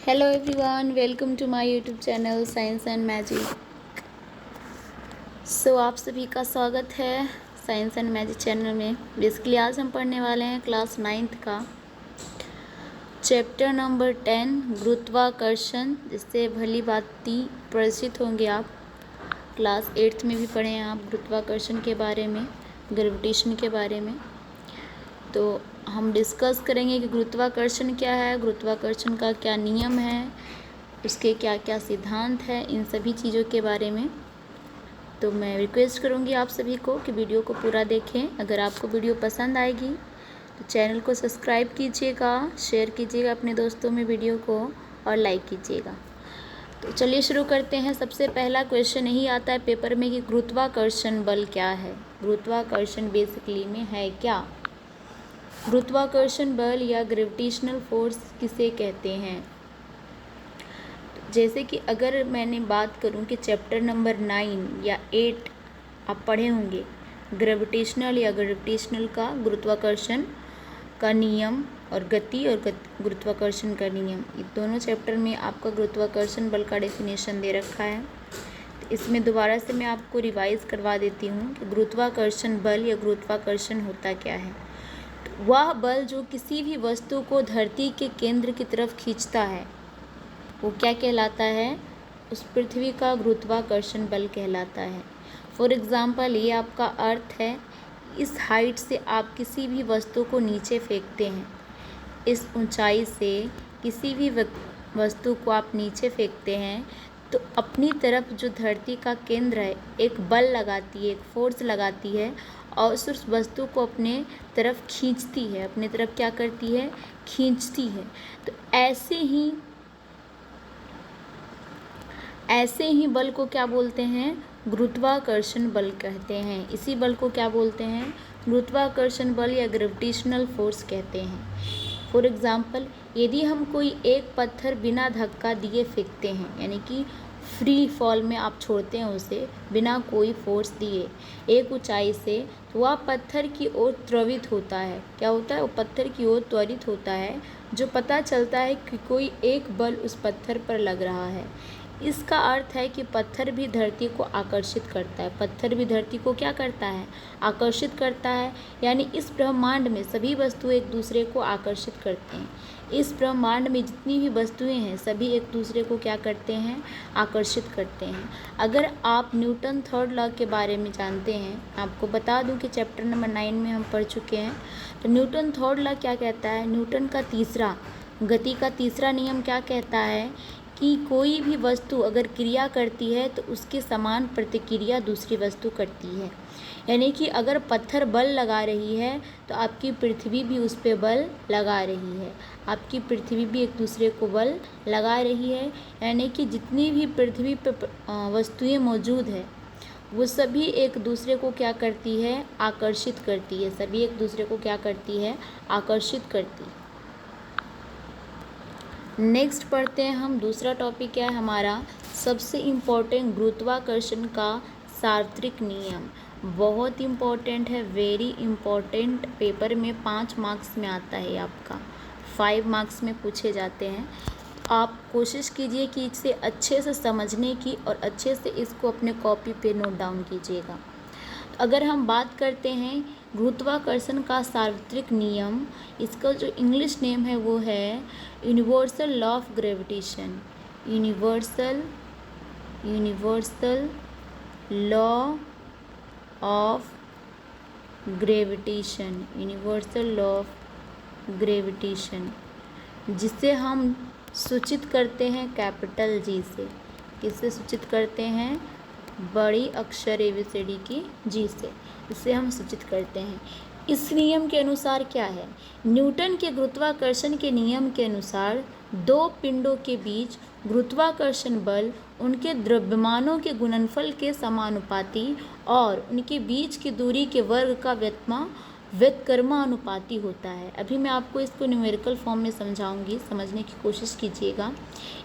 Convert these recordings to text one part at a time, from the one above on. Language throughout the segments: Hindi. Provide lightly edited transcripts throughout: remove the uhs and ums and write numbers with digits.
Hello everyone, welcome to my YouTube channel science and magic. आप सभी का स्वागत है साइंस एंड मैजिक चैनल में। बेसिकली आज हम पढ़ने वाले हैं क्लास 9th का चैप्टर नंबर 10 गुरुत्वाकर्षण, जिससे भली भांति परिचित होंगे आप। क्लास 8th में भी पढ़े हैं आप गुरुत्वाकर्षण के बारे में, ग्रेविटेशन के बारे में। तो हम डिस्कस करेंगे कि गुरुत्वाकर्षण क्या है, गुरुत्वाकर्षण का क्या नियम है, उसके क्या क्या सिद्धांत है, इन सभी चीज़ों के बारे में। तो मैं रिक्वेस्ट करूँगी आप सभी को कि वीडियो को पूरा देखें। अगर आपको वीडियो पसंद आएगी तो चैनल को सब्सक्राइब कीजिएगा, शेयर कीजिएगा अपने दोस्तों में वीडियो को और लाइक कीजिएगा। तो चलिए शुरू करते हैं। सबसे पहला क्वेश्चन यही आता है पेपर में कि गुरुत्वाकर्षण बल क्या है। गुरुत्वाकर्षण बेसिकली में है क्या? गुरुत्वाकर्षण बल या ग्रेविटेशनल फोर्स किसे कहते हैं? जैसे कि अगर मैंने बात करूं कि चैप्टर नंबर 9 या 8 आप पढ़े होंगे, ग्रेविटेशनल का गुरुत्वाकर्षण का नियम और गति और गुरुत्वाकर्षण का नियम, ये दोनों चैप्टर में आपका गुरुत्वाकर्षण बल का डेफिनेशन दे रखा है। तो इसमें दोबारा से मैं आपको रिवाइज करवा देती हूँ कि गुरुत्वाकर्षण बल या गुरुत्वाकर्षण होता क्या है। वह बल जो किसी भी वस्तु को धरती के केंद्र की तरफ खींचता है वो क्या कहलाता है? उस पृथ्वी का गुरुत्वाकर्षण बल कहलाता है। फॉर एग्ज़ाम्पल, ये आपका अर्थ है। इस हाइट से आप किसी भी वस्तु को नीचे फेंकते हैं, इस ऊंचाई से किसी भी वस्तु को आप नीचे फेंकते हैं तो अपनी तरफ जो धरती का केंद्र है एक बल लगाती है, एक फोर्स लगाती है और उस वस्तु को अपने तरफ खींचती है। अपने तरफ क्या करती है? खींचती है। तो ऐसे ही बल को क्या बोलते हैं? गुरुत्वाकर्षण बल कहते हैं। इसी बल को क्या बोलते हैं? गुरुत्वाकर्षण बल या ग्रेविटेशनल फोर्स कहते हैं। फॉर एग्ज़ाम्पल, यदि हम कोई एक पत्थर बिना धक्का दिए फेंकते हैं, यानी कि फ्री फॉल में आप छोड़ते हैं उसे बिना कोई फोर्स दिए एक ऊंचाई से, तो वह पत्थर की ओर त्वरित होता है। क्या होता है? वो पत्थर की ओर त्वरित होता है, जो पता चलता है कि कोई एक बल उस पत्थर पर लग रहा है। इसका अर्थ है कि पत्थर भी धरती को आकर्षित करता है। पत्थर भी धरती को क्या करता है? आकर्षित करता है। यानी इस ब्रह्मांड में सभी वस्तुएं एक दूसरे को आकर्षित करते हैं। इस ब्रह्मांड में जितनी भी वस्तुएं हैं सभी एक दूसरे को क्या करते हैं? आकर्षित करते हैं। अगर आप न्यूटन थर्ड लॉ के बारे में जानते हैं, आपको बता दूं कि चैप्टर नंबर 9 में हम पढ़ चुके हैं। तो न्यूटन थर्ड लॉ क्या कहता है? न्यूटन का गति का तीसरा नियम क्या कहता है कि कोई भी वस्तु अगर क्रिया करती है तो उसके समान प्रतिक्रिया दूसरी वस्तु करती है। यानी कि अगर पत्थर बल लगा रही है तो आपकी पृथ्वी भी उस पर बल लगा रही है। आपकी पृथ्वी भी एक दूसरे को बल लगा रही है। यानी कि जितनी भी पृथ्वी पर वस्तुएं मौजूद है वो सभी एक दूसरे को क्या करती है? आकर्षित करती है। सभी एक दूसरे को क्या करती है? आकर्षित करती है। नेक्स्ट पढ़ते हैं हम। दूसरा टॉपिक क्या है हमारा? सबसे इम्पोर्टेंट गुरुत्वाकर्षण का सार्वत्रिक नियम। बहुत इम्पोर्टेंट है, वेरी इम्पोर्टेंट। पेपर में 5 मार्क्स में आता है, आपका 5 मार्क्स में पूछे जाते हैं। आप कोशिश कीजिए कि इसे अच्छे से समझने की और अच्छे से इसको अपने कॉपी पे नोट डाउन कीजिएगा। अगर हम बात करते हैं गुरुत्वाकर्षण का सार्वत्रिक नियम, इसका जो इंग्लिश नेम है वो है universal law of gravitation. Universal law of gravitation. Universal law of gravitation, जिसे हम सूचित करते हैं कैपिटल जी से। किससे सूचित करते हैं? बड़ी अक्षर ABCD की जी से इसे हम सूचित करते हैं। इस नियम के अनुसार क्या है? न्यूटन के गुरुत्वाकर्षण के नियम के अनुसार दो पिंडों के बीच गुरुत्वाकर्षण बल उनके द्रव्यमानों के गुणनफल के समानुपाती और उनके बीच की दूरी के वर्ग का व्युत्क्रमानुपाती होता है। अभी मैं आपको इसको न्यूमेरिकल फॉर्म में समझाऊंगी, समझने की कोशिश कीजिएगा।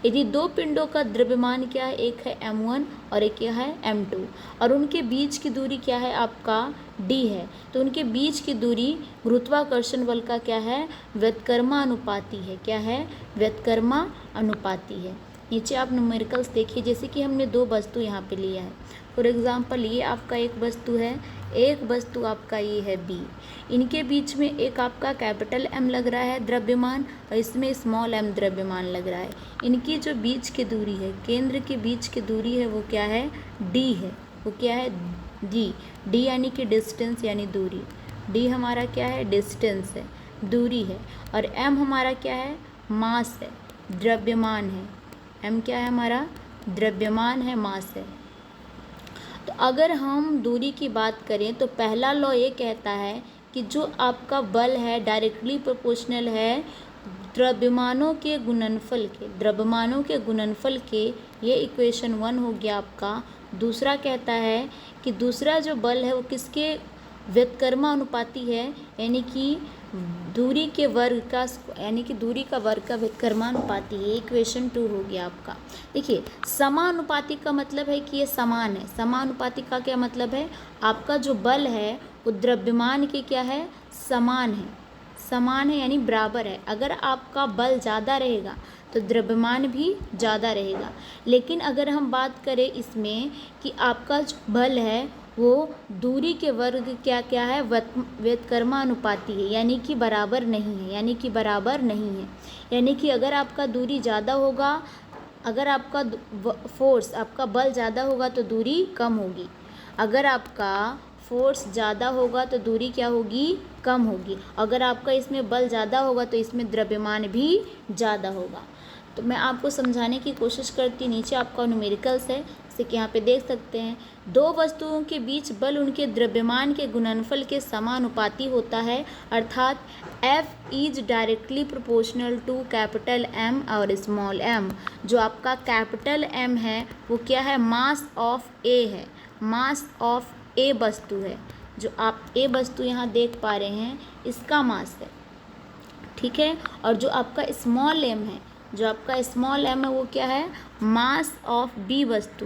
यदि दो पिंडों का द्रव्यमान क्या है, एक है m1 और एक क्या है m2, और उनके बीच की दूरी क्या है आपका d है, तो उनके बीच की दूरी गुरुत्वाकर्षण बल का क्या है, व्युत्क्रमानुपाती है। क्या है, व्युत्क्रमानुपाती है। नीचे आप न्यूमेरिकल्स देखिए, जैसे कि हमने दो वस्तु यहाँ पे लिया है। फॉर एग्जांपल ये आपका एक वस्तु है, एक वस्तु आपका ये है बी। इनके बीच में एक आपका कैपिटल M लग रहा है द्रव्यमान, और इसमें स्मॉल m द्रव्यमान लग रहा है। इनकी जो बीच की दूरी है, केंद्र के बीच की दूरी है, वो क्या है, d है। वो क्या है, d यानी कि डिस्टेंस यानी दूरी। d हमारा क्या है, डिस्टेंस है, दूरी है। और m हमारा क्या है, मास है, द्रव्यमान है। m क्या है हमारा, द्रव्यमान है, मास है। तो अगर हम दूरी की बात करें तो पहला लॉ ये कहता है कि जो आपका बल है डायरेक्टली प्रोपोर्शनल है द्रव्यमानों के गुणनफल के, द्रव्यमानों के गुणनफल के। ये इक्वेशन 1 हो गया आपका। दूसरा कहता है कि दूसरा जो बल है वो किसके व्युत्क्रमानुपाती है, यानी कि दूरी के वर्ग का, यानी कि दूरी का वर्ग का व्युत्क्रमानुपाती है। इक्वेशन 2 हो गया आपका। देखिए, समानुपाती का मतलब है कि ये समान है। समानुपाती का क्या मतलब है, आपका जो बल है वो द्रव्यमान के क्या है, समान है। समान है यानी बराबर है। अगर आपका बल ज़्यादा रहेगा तो द्रव्यमान भी ज़्यादा रहेगा। लेकिन अगर हम बात करें इसमें कि आपका जो बल है वो दूरी के वर्ग क्या क्या है, व्युत्क्रमानुपाती है, यानी कि बराबर नहीं है। यानी कि बराबर नहीं है, यानी कि अगर आपका दूरी ज़्यादा होगा, अगर आपका फोर्स, आपका बल ज़्यादा होगा तो दूरी कम होगी। अगर आपका फोर्स ज़्यादा होगा तो दूरी क्या होगी, कम होगी। अगर आपका इसमें बल ज़्यादा होगा तो इसमें द्रव्यमान भी ज़्यादा होगा। तो मैं आपको समझाने की कोशिश करती। नीचे आपका न्यूमेरिकल्स है, जैसे कि यहाँ पे देख सकते हैं। दो वस्तुओं के बीच बल उनके द्रव्यमान के गुणनफल के समानुपाती होता है, अर्थात F is directly proportional to capital M और स्मॉल m। जो आपका कैपिटल M है वो क्या है, मास ऑफ A है। मास ऑफ A वस्तु है, जो आप A वस्तु यहाँ देख पा रहे हैं, इसका मास है, ठीक है। और जो आपका स्मॉल m है, जो आपका स्मॉल m है वो क्या है, मास ऑफ B वस्तु।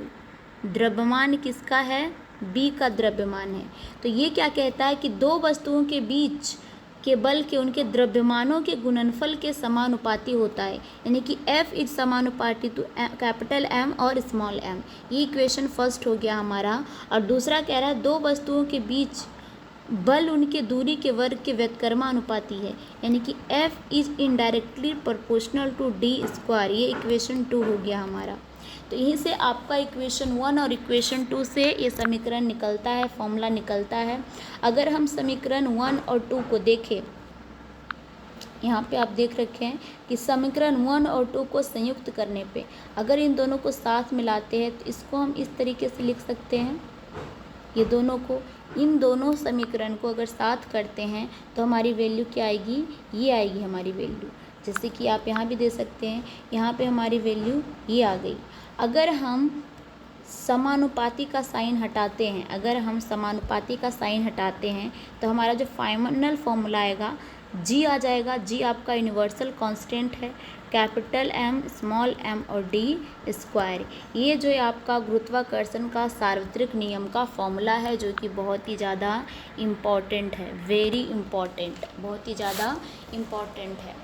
द्रव्यमान किसका है, B का द्रव्यमान है। तो ये क्या कहता है कि दो वस्तुओं के बीच के बल के उनके द्रव्यमानों के गुणनफल के समानुपाती होता है, यानी कि F इज समानुपाती टू कैपिटल M और स्मॉल m। ये इक्वेशन फर्स्ट हो गया हमारा। और दूसरा कह रहा है दो वस्तुओं के बीच बल उनके दूरी के वर्ग के व्युत्क्रमानुपाती है, यानी कि F is indirectly proportional to D square. ये इक्वेशन 2 हो गया हमारा। तो यहीं से आपका इक्वेशन 1 और इक्वेशन 2 से ये समीकरण निकलता है, फॉर्मूला निकलता है। अगर हम समीकरण 1 और 2 को देखें, यहाँ पे आप देख रखे हैं कि समीकरण 1 और 2 को संयुक्त करने पे अगर इन दोनों को साथ मिलाते हैं तो इसको हम इस तरीके से लिख सकते हैं। ये दोनों को, इन दोनों समीकरण को अगर साथ करते हैं तो हमारी वैल्यू क्या आएगी, ये आएगी हमारी वैल्यू। जैसे कि आप यहाँ भी दे सकते हैं, यहाँ पे हमारी वैल्यू ये आ गई। अगर हम समानुपाती का साइन हटाते हैं, अगर हम समानुपाती का साइन हटाते हैं तो हमारा जो फाइनल फॉर्मूला आएगा G आ जाएगा। G आपका यूनिवर्सल कांस्टेंट है, कैपिटल M, स्मॉल m और D स्क्वायर। ये जो है आपका गुरुत्वाकर्षण का सार्वत्रिक नियम का फॉर्मूला है, जो कि बहुत ही ज़्यादा इम्पॉर्टेंट है, वेरी इम्पॉर्टेंट, बहुत ही ज़्यादा इम्पॉर्टेंट है।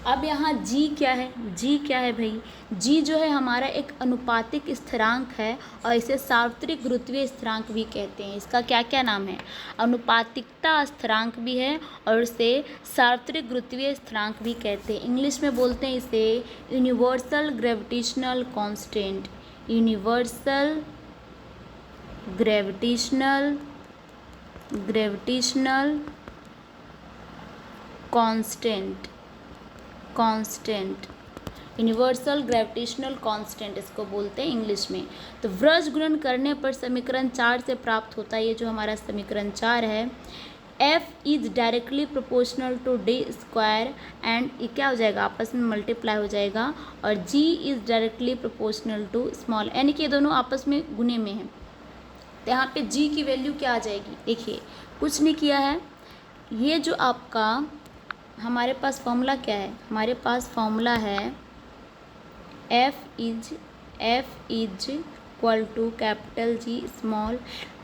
अब यहाँ G क्या है, G क्या है भाई, G जो है हमारा एक अनुपातिक स्थिरांक है और इसे सार्वत्रिक गुरुत्वीय स्थिरांक भी कहते हैं। इसका क्या क्या नाम है, अनुपातिकता स्थिरांक भी है और इसे सार्वत्रिक गुरुत्वीय स्थिरांक भी कहते हैं। इंग्लिश में बोलते हैं इसे universal gravitational constant, universal gravitational constant, universal gravitational constant इसको बोलते हैं इंग्लिश में। तो व्रज गुणन करने पर समीकरण 4 से प्राप्त होता है। ये जो हमारा समीकरण 4 है, F is directly proportional to D square and ये क्या हो जाएगा, आपस में मल्टीप्लाई हो जाएगा, और G is directly proportional to small, यानी कि ये दोनों आपस में गुने में हैं। तो यहाँ पे G की वैल्यू क्या आ जाएगी, देखिए कुछ नहीं किया है, ये जो आपका हमारे पास फॉर्मूला क्या है, हमारे पास फॉर्मूला है F is equal to capital G small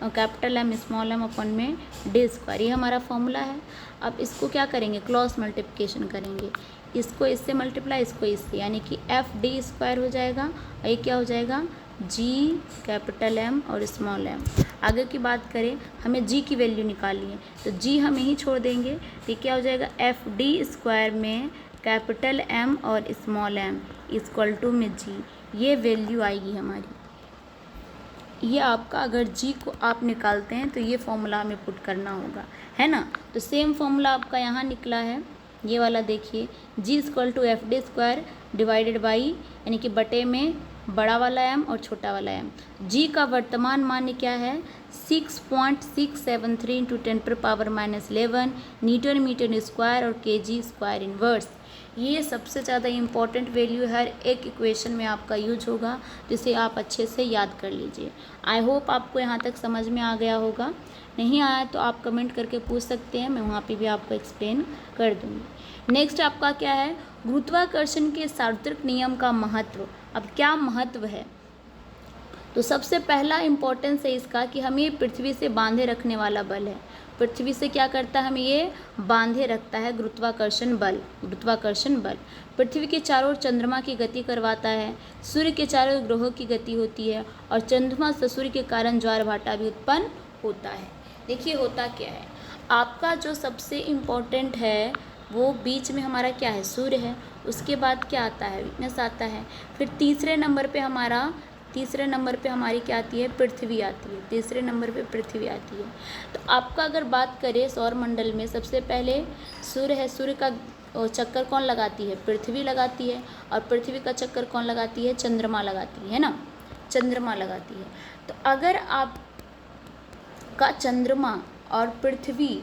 capital M small m upon में डी स्क्वायर, ये हमारा फॉर्मूला है। अब इसको क्या करेंगे, क्रॉस मल्टीप्लिकेशन करेंगे, इसको इससे मल्टीप्लाई, इसको इससे, यानी कि एफ डी स्क्वायर हो जाएगा और ये क्या हो जाएगा, जी कैपिटल एम और स्मॉल एम। आगे की बात करें, हमें जी की वैल्यू निकालनी है, तो जी हम यहीं छोड़ देंगे, तो क्या हो जाएगा, एफ डी स्क्वायर में कैपिटल एम और स्मॉल एम इक्वल टू में जी, ये वैल्यू आएगी हमारी। ये आपका अगर जी को आप निकालते हैं तो ये फॉर्मूला हमें पुट करना होगा, है ना। तो सेम फॉर्मूला आपका यहाँ निकला है, ये वाला देखिए, G equal to F D square divided by, यानी कि बटे में बड़ा वाला एम और छोटा वाला एम। जी का वर्तमान मान क्या है, 6.673 इंटू 10⁻⁻11 न्यूटन मीटर स्क्वायर और केजी स्क्वायर इनवर्स। ये सबसे ज़्यादा इम्पॉर्टेंट वैल्यू हर एक इक्वेशन में आपका यूज होगा, जिसे आप अच्छे से याद कर लीजिए। आई होप आपको यहाँ तक समझ में आ गया होगा, नहीं आया तो आप कमेंट करके पूछ सकते हैं, मैं वहाँ पे भी आपको एक्सप्लेन कर दूँगी। नेक्स्ट आपका क्या है, गुरुत्वाकर्षण के सार्वत्रिक नियम का महत्व। अब क्या महत्व है, तो सबसे पहला इम्पोर्टेंस है इसका कि हमें ये पृथ्वी से बांधे रखने वाला बल है। पृथ्वी से क्या करता है, हमें ये बांधे रखता है गुरुत्वाकर्षण बल। गुरुत्वाकर्षण बल पृथ्वी के चारों ओर चंद्रमा की गति करवाता है, सूर्य के चारों ओर ग्रहों की गति होती है और चंद्रमा से सूर्य के कारण ज्वार भाटा भी उत्पन्न होता है। देखिए होता क्या है, आपका जो सबसे इम्पोर्टेंट है वो बीच में हमारा क्या है, सूर्य है, उसके बाद क्या आता है, वीकनेस आता है, फिर तीसरे नंबर पे हमारी क्या आती है, पृथ्वी आती है, तीसरे नंबर पे पृथ्वी आती है। तो आपका अगर बात करें सौर मंडल में सबसे पहले सूर्य है, सूर्य का चक्कर कौन लगाती है, पृथ्वी लगाती है, और पृथ्वी का चक्कर कौन लगाती है, चंद्रमा लगाती है ना, चंद्रमा लगाती है। तो अगर आप का चंद्रमा और पृथ्वी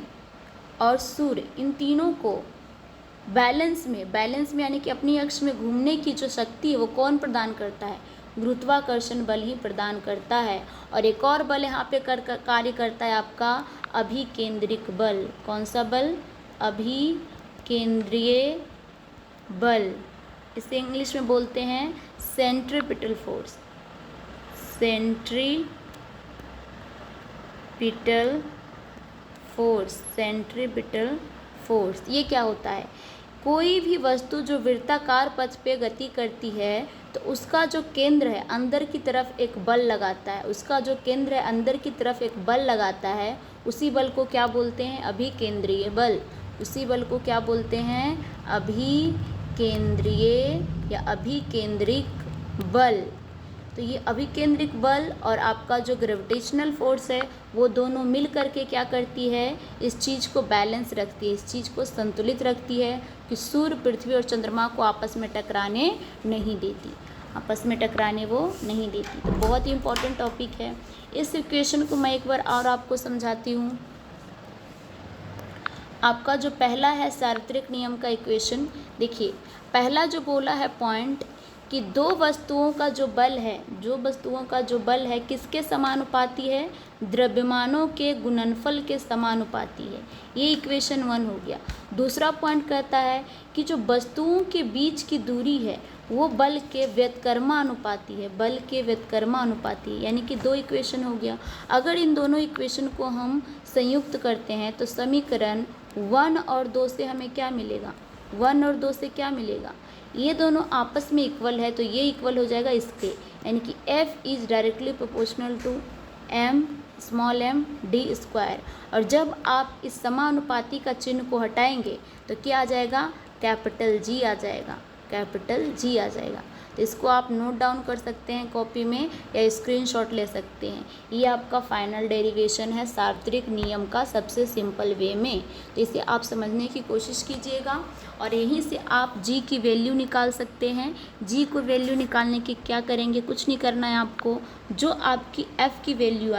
और सूर्य इन तीनों को बैलेंस में यानी कि अपनी अक्ष में घूमने की जो शक्ति है वो कौन प्रदान करता है, गुरुत्वाकर्षण बल ही प्रदान करता है। और एक और बल यहाँ पे कार्य करता है आपका अभिकेंद्रिक बल। कौन सा बल, अभिकेंद्रीय बल, इसे इंग्लिश में बोलते हैं सेंट्रीपिटल फोर्स। सेंट्रीपिटल फोर्स ये क्या होता है, कोई भी वस्तु जो वृत्ताकार पथ पे गति करती है तो उसका जो केंद्र है अंदर की तरफ एक बल लगाता है, उसी बल को क्या बोलते हैं, अभिकेंद्रीय बल। उसी बल को क्या बोलते हैं, अभिकेंद्रीय या अभिकेंद्रिक बल। तो ये अभिकेंद्रिक बल और आपका जो ग्रेविटेशनल फोर्स है वो दोनों मिल करके क्या करती है, इस चीज़ को बैलेंस रखती है, इस चीज़ को संतुलित रखती है कि सूर्य, पृथ्वी और चंद्रमा को आपस में टकराने नहीं देती, तो बहुत ही इंपॉर्टेंट टॉपिक है। इस इक्वेशन को मैं एक बार और आपको समझाती हूँ। आपका जो पहला है सार्वत्रिक नियम का इक्वेशन, देखिए पहला जो बोला है पॉइंट कि दो वस्तुओं का जो बल है किसके समानुपाती है, द्रव्यमानों के गुणनफल के समानुपाती है। ये इक्वेशन 1 हो गया। दूसरा पॉइंट कहता है कि जो वस्तुओं के बीच की दूरी है वो बल के व्युत्क्रमानुपाती है, यानी कि 2 इक्वेशन हो गया। अगर इन दोनों इक्वेशन को हम संयुक्त करते हैं तो समीकरण 1 और 2 से हमें क्या मिलेगा, ये दोनों आपस में इक्वल है तो ये इक्वल हो जाएगा इसके, यानी कि F is directly proportional to m small m d square. और जब आप इस समानुपाती का चिन्ह को हटाएंगे तो क्या आ जाएगा, कैपिटल G आ जाएगा। तो इसको आप नोट डाउन कर सकते हैं कॉपी में या स्क्रीनशॉट ले सकते हैं। ये आपका फाइनल डेरिवेशन है सार्वत्रिक नियम का सबसे सिंपल वे में। तो इसे आप समझने की कोशिश कीजिएगा और यहीं से आप जी की वैल्यू निकाल सकते हैं। जी को वैल्यू निकालने की क्या करेंगे, कुछ नहीं करना है आपको। जो आपकी एफ़ की वैल्यू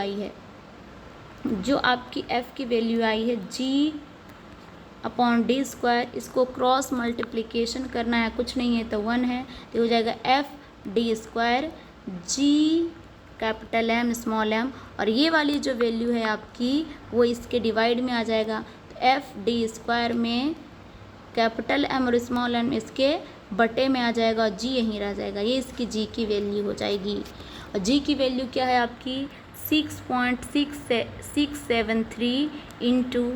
आई है जी अपॉन डी स्क्वायर, इसको क्रॉस मल्टीप्लिकेशन करना है, कुछ नहीं है तो 1 है, तो हो जाएगा F D square G capital M small M, और ये वाली जो वैल्यू है आपकी वो इसके डिवाइड में आ जाएगा। तो एफ डी स्क्वायर में कैपिटल एम और स्मॉल एम इसके बटे में आ जाएगा, जी यहीं रह जाएगा, ये इसकी जी की वैल्यू हो जाएगी। और जी की वैल्यू क्या है आपकी 6.673 इंटू,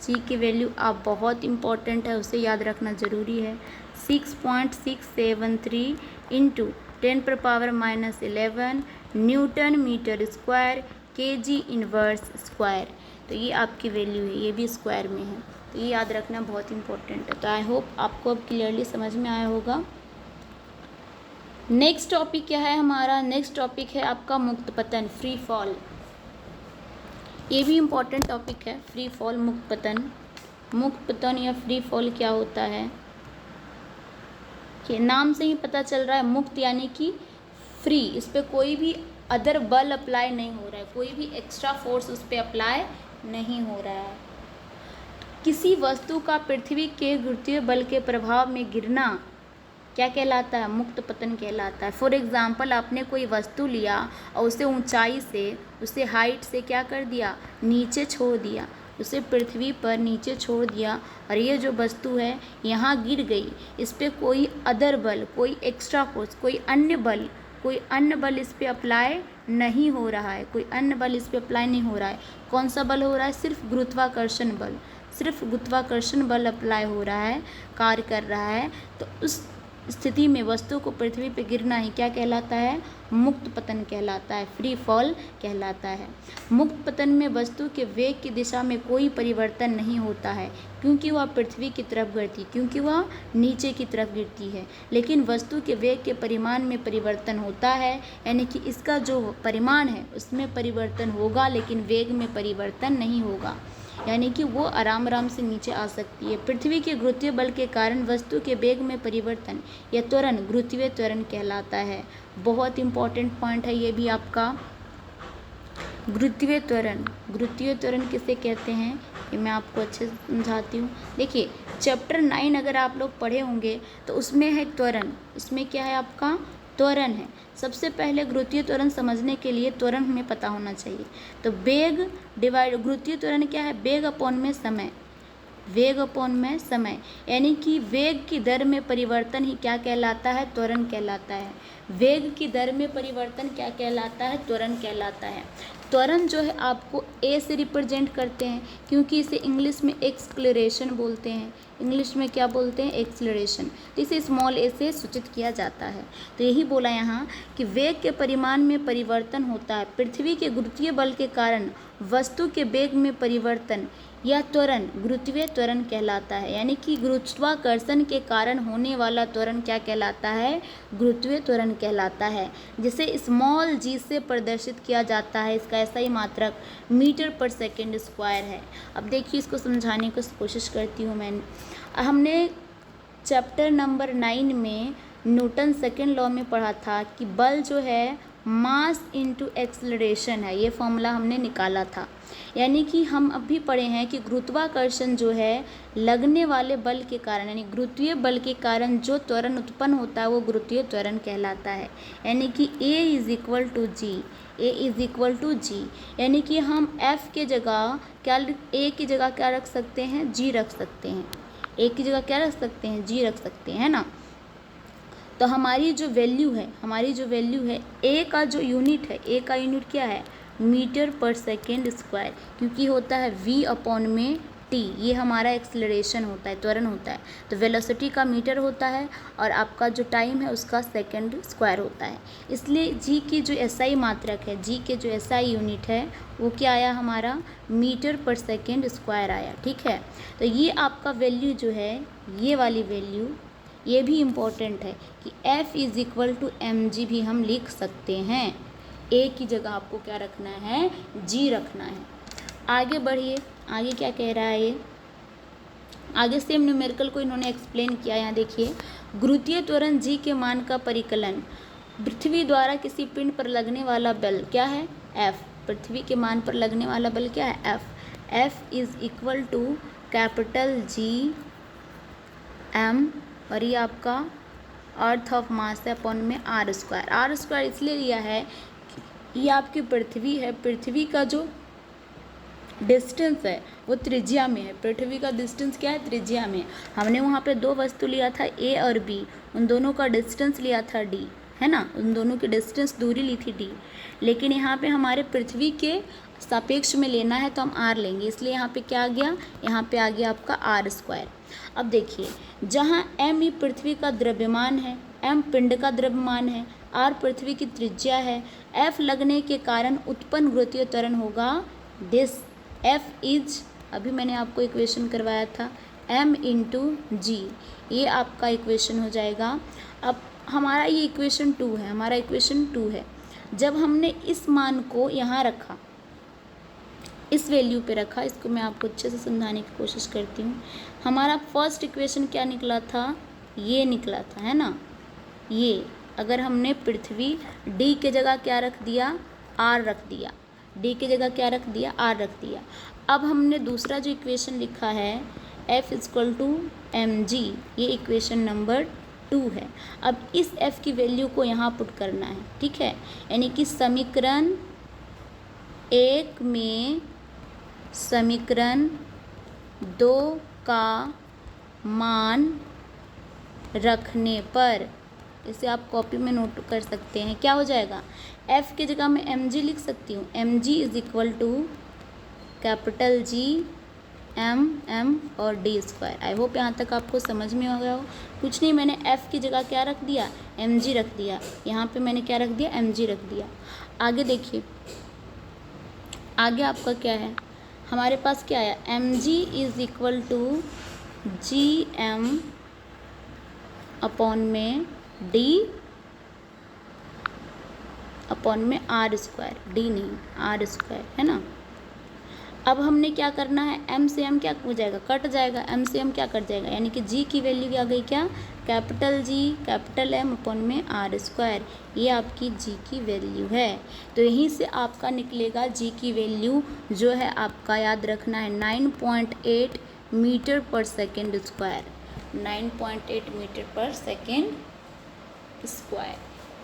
जी की वैल्यू आप बहुत इम्पॉर्टेंट है, उसे याद रखना ज़रूरी है, 6.673 into 10⁻⁻11 newton metre square kg inverse square. तो ये आपकी वैल्यू है, ये भी स्क्वायर में है, तो ये याद रखना बहुत इंपॉर्टेंट है। तो आई होप आपको अब क्लियरली समझ में आया होगा। नेक्स्ट टॉपिक क्या है हमारा? नेक्स्ट टॉपिक है आपका मुक्त पतन, फ्री फॉल। ये भी इम्पॉर्टेंट टॉपिक है, फ्री फॉल, मुक्त पतन। मुक्त पतन या फ्री फॉल क्या होता है कि नाम से ही पता चल रहा है, मुक्त यानी कि फ्री, इस पर कोई भी अदर बल अप्लाई नहीं हो रहा है, कोई भी एक्स्ट्रा फोर्स उस पर अप्लाई नहीं हो रहा है। किसी वस्तु का पृथ्वी के गुरुत्वीय बल के प्रभाव में गिरना क्या कहलाता है? मुक्त पतन कहलाता है। फॉर एग्जाम्पल आपने कोई वस्तु लिया और उसे ऊंचाई से, उसे हाइट से क्या कर दिया? नीचे छोड़ दिया, उसे पृथ्वी पर नीचे छोड़ दिया और ये जो वस्तु है यहाँ गिर गई, इस पर कोई अदर बल, कोई एक्स्ट्रा फोर्स, कोई अन्य बल इस पर अप्लाई नहीं हो रहा है, कोई अन्य बल इस पर अप्लाई नहीं हो रहा है। कौन सा बल हो रहा है? सिर्फ गुरुत्वाकर्षण बल, सिर्फ गुरुत्वाकर्षण बल अप्लाई हो रहा है, कार्य कर रहा है। तो उस स्थिति में वस्तु को पृथ्वी पर गिरना ही क्या कहलाता है? मुक्त पतन कहलाता है, फ्री फॉल कहलाता है। मुक्त पतन में वस्तु के वेग की दिशा में कोई परिवर्तन नहीं होता है, क्योंकि वह पृथ्वी की तरफ गिरती, क्योंकि वह नीचे की तरफ गिरती है। लेकिन वस्तु के वेग के परिमाण में परिवर्तन होता है, यानी कि इसका जो परिमाण है उसमें परिवर्तन होगा, लेकिन वेग में परिवर्तन नहीं होगा, यानी कि वो आराम आराम से नीचे आ सकती है। पृथ्वी के गुरुत्वीय बल के कारण वस्तु के वेग में परिवर्तन या त्वरण गुरुत्वीय त्वरण कहलाता है। बहुत इंपॉर्टेंट पॉइंट है ये भी आपका, गुरुत्वीय त्वरण। गुरुत्वीय त्वरण किसे कहते हैं ये मैं आपको अच्छे से समझाती हूँ। देखिए चैप्टर 9 अगर आप लोग पढ़े होंगे तो उसमें है त्वरण, उसमें क्या है आपका? त्वरण है। सबसे पहले गुरुत्वीय त्वरण समझने के लिए त्वरण हमें पता होना चाहिए। तो वेग डिवाइड, गुरुत्वीय त्वरण क्या है? वेग अपॉन में समय, वेग अपॉन में समय, यानी कि वेग की दर में परिवर्तन ही क्या कहलाता है? त्वरण कहलाता है। वेग की दर में परिवर्तन क्या कहलाता है? त्वरण कहलाता है। त्वरण जो है आपको ए से रिप्रेजेंट करते हैं, क्योंकि इसे इंग्लिश में एक्सलेरेशन बोलते हैं। इंग्लिश में क्या बोलते हैं? एक्सलेरेशन। तो इसे स्मॉल ए से सूचित किया जाता है। तो यही बोला यहाँ कि वेग के परिमाण में परिवर्तन होता है। पृथ्वी के गुरुत्वीय बल के कारण वस्तु के वेग में परिवर्तन यह त्वरण गुरुत्वीय त्वरण कहलाता है, यानी कि गुरुत्वाकर्षण के कारण होने वाला त्वरण क्या कहलाता है? गुरुत्वीय त्वरण कहलाता है, जिसे स्मॉल जी से प्रदर्शित किया जाता है। इसका ऐसा ही मात्रक मीटर पर सेकेंड स्क्वायर है। अब देखिए इसको समझाने की कोशिश करती हूँ मैं। हमने चैप्टर नंबर 9 में न्यूटन सेकेंड लॉ में पढ़ा था कि बल जो है मास इनटू एक्सलरेशन है, ये फॉर्मूला हमने निकाला था। यानी कि हम अभी पढ़े हैं कि गुरुत्वाकर्षण जो है लगने वाले बल के कारण, यानी गुरुत्वीय बल के कारण जो त्वरण उत्पन्न होता है वो गुरुत्वीय त्वरण कहलाता है। यानी कि A is equal to G, A is equal to G, यानी कि हम F के जगह क्या, A की जगह क्या रख सकते हैं? G रख सकते हैं। A की जगह क्या रख सकते हैं? G रख सकते हैं ना। तो हमारी जो वैल्यू है ए का जो यूनिट है, ए का यूनिट क्या है? मीटर पर सेकेंड स्क्वायर, क्योंकि होता है v अपॉन में t, ये हमारा एक्सलरेशन होता है, त्वरण होता है। तो वेलोसिटी का मीटर होता है और आपका जो टाइम है उसका सेकेंड स्क्वायर होता है। इसलिए g की जो SI मात्रक है, g के जो SI यूनिट है वो क्या आया हमारा? मीटर पर सेकेंड स्क्वायर आया। ठीक है, तो ये आपका वैल्यू जो है, ये वाली वैल्यू, ये भी इम्पॉर्टेंट है कि F is equal to mg भी हम लिख सकते हैं। A की जगह आपको क्या रखना है? G रखना है। आगे बढ़िए, आगे क्या कह रहा है ये? आगे सेम न्यूमेरिकल को इन्होंने एक्सप्लेन किया। यहाँ देखिए, गुरुत्वीय त्वरण G के मान का परिकलन पृथ्वी द्वारा किसी पिंड पर लगने वाला बल क्या है? F। पृथ्वी के मान पर लगने वाला बल क्या है? F। F is equal to capital G M, और ये आपका अर्थ ऑफ मास है अपॉन में R स्क्वायर। R स्क्वायर इसलिए लिया है कि ये आपकी पृथ्वी है, पृथ्वी का जो डिस्टेंस है वो त्रिज्या में है। पृथ्वी का डिस्टेंस क्या है, त्रिज्या में। हमने वहाँ पे दो वस्तु लिया था ए और बी, उन दोनों का डिस्टेंस लिया था डी, है ना, उन दोनों की डिस्टेंस दूरी ली थी डी। लेकिन यहाँ पे हमारे पृथ्वी के सापेक्ष में लेना है तो हम आर लेंगे, इसलिए यहाँ पे क्या आ गया, यहाँ पे आ गया आपका आर स्क्वायर। अब देखिए, जहाँ एम ई पृथ्वी का द्रव्यमान है, एम पिंड का द्रव्यमान है, आर पृथ्वी की त्रिज्या है, एफ लगने के कारण उत्पन्न गुरुत्वीय त्वरण होगा दिस एफ इज, अभी मैंने आपको इक्वेशन करवाया था, एम इंटू जी, ये आपका इक्वेशन हो जाएगा। अब हमारा ये इक्वेशन 2 है, हमारा इक्वेशन 2 है। जब हमने इस मान को यहाँ रखा, इस वैल्यू पे रखा, इसको मैं आपको अच्छे से समझाने की कोशिश करती हूँ। हमारा फर्स्ट इक्वेशन क्या निकला था, ये निकला था, है ना, ये। अगर हमने पृथ्वी डी के जगह क्या रख दिया, आर रख दिया, डी की जगह क्या रख दिया, आर रख दिया। अब हमने दूसरा जो इक्वेशन लिखा है F equal to M G, ये इक्वेशन नंबर 2 है। अब इस F की वैल्यू को यहाँ पुट करना है, ठीक है, यानी कि समीकरण 1 में समीकरण 2 का मान रखने पर, इसे आप कॉपी में नोट कर सकते हैं, क्या हो जाएगा, F की जगह मैं mg लिख सकती हूँ, mg is equal to capital G m और d स्क्वायर। आई होप यहाँ तक आपको समझ में आ गया हो। कुछ नहीं, मैंने F की जगह क्या रख दिया, mg रख दिया, यहाँ पे मैंने क्या रख दिया, mg रख दिया। आगे देखिए, आगे आपका क्या है, हमारे पास क्या है, mg is equal to gm upon में d अपॉन में आर स्क्वायर, डी नहीं आर स्क्वायर, है ना। अब हमने क्या करना है, m से m क्या हो जाएगा, कट जाएगा, m से m क्या कट जाएगा, यानी कि g की वैल्यू क्या गई, क्या, capital G capital M upon में आर स्क्वायर, ये आपकी g की वैल्यू है। तो यहीं से आपका निकलेगा g की वैल्यू जो है, आपका याद रखना है 9.8 मीटर पर सेकेंड स्क्वायर, 9.8 मीटर पर सेकेंड स्क्वायर,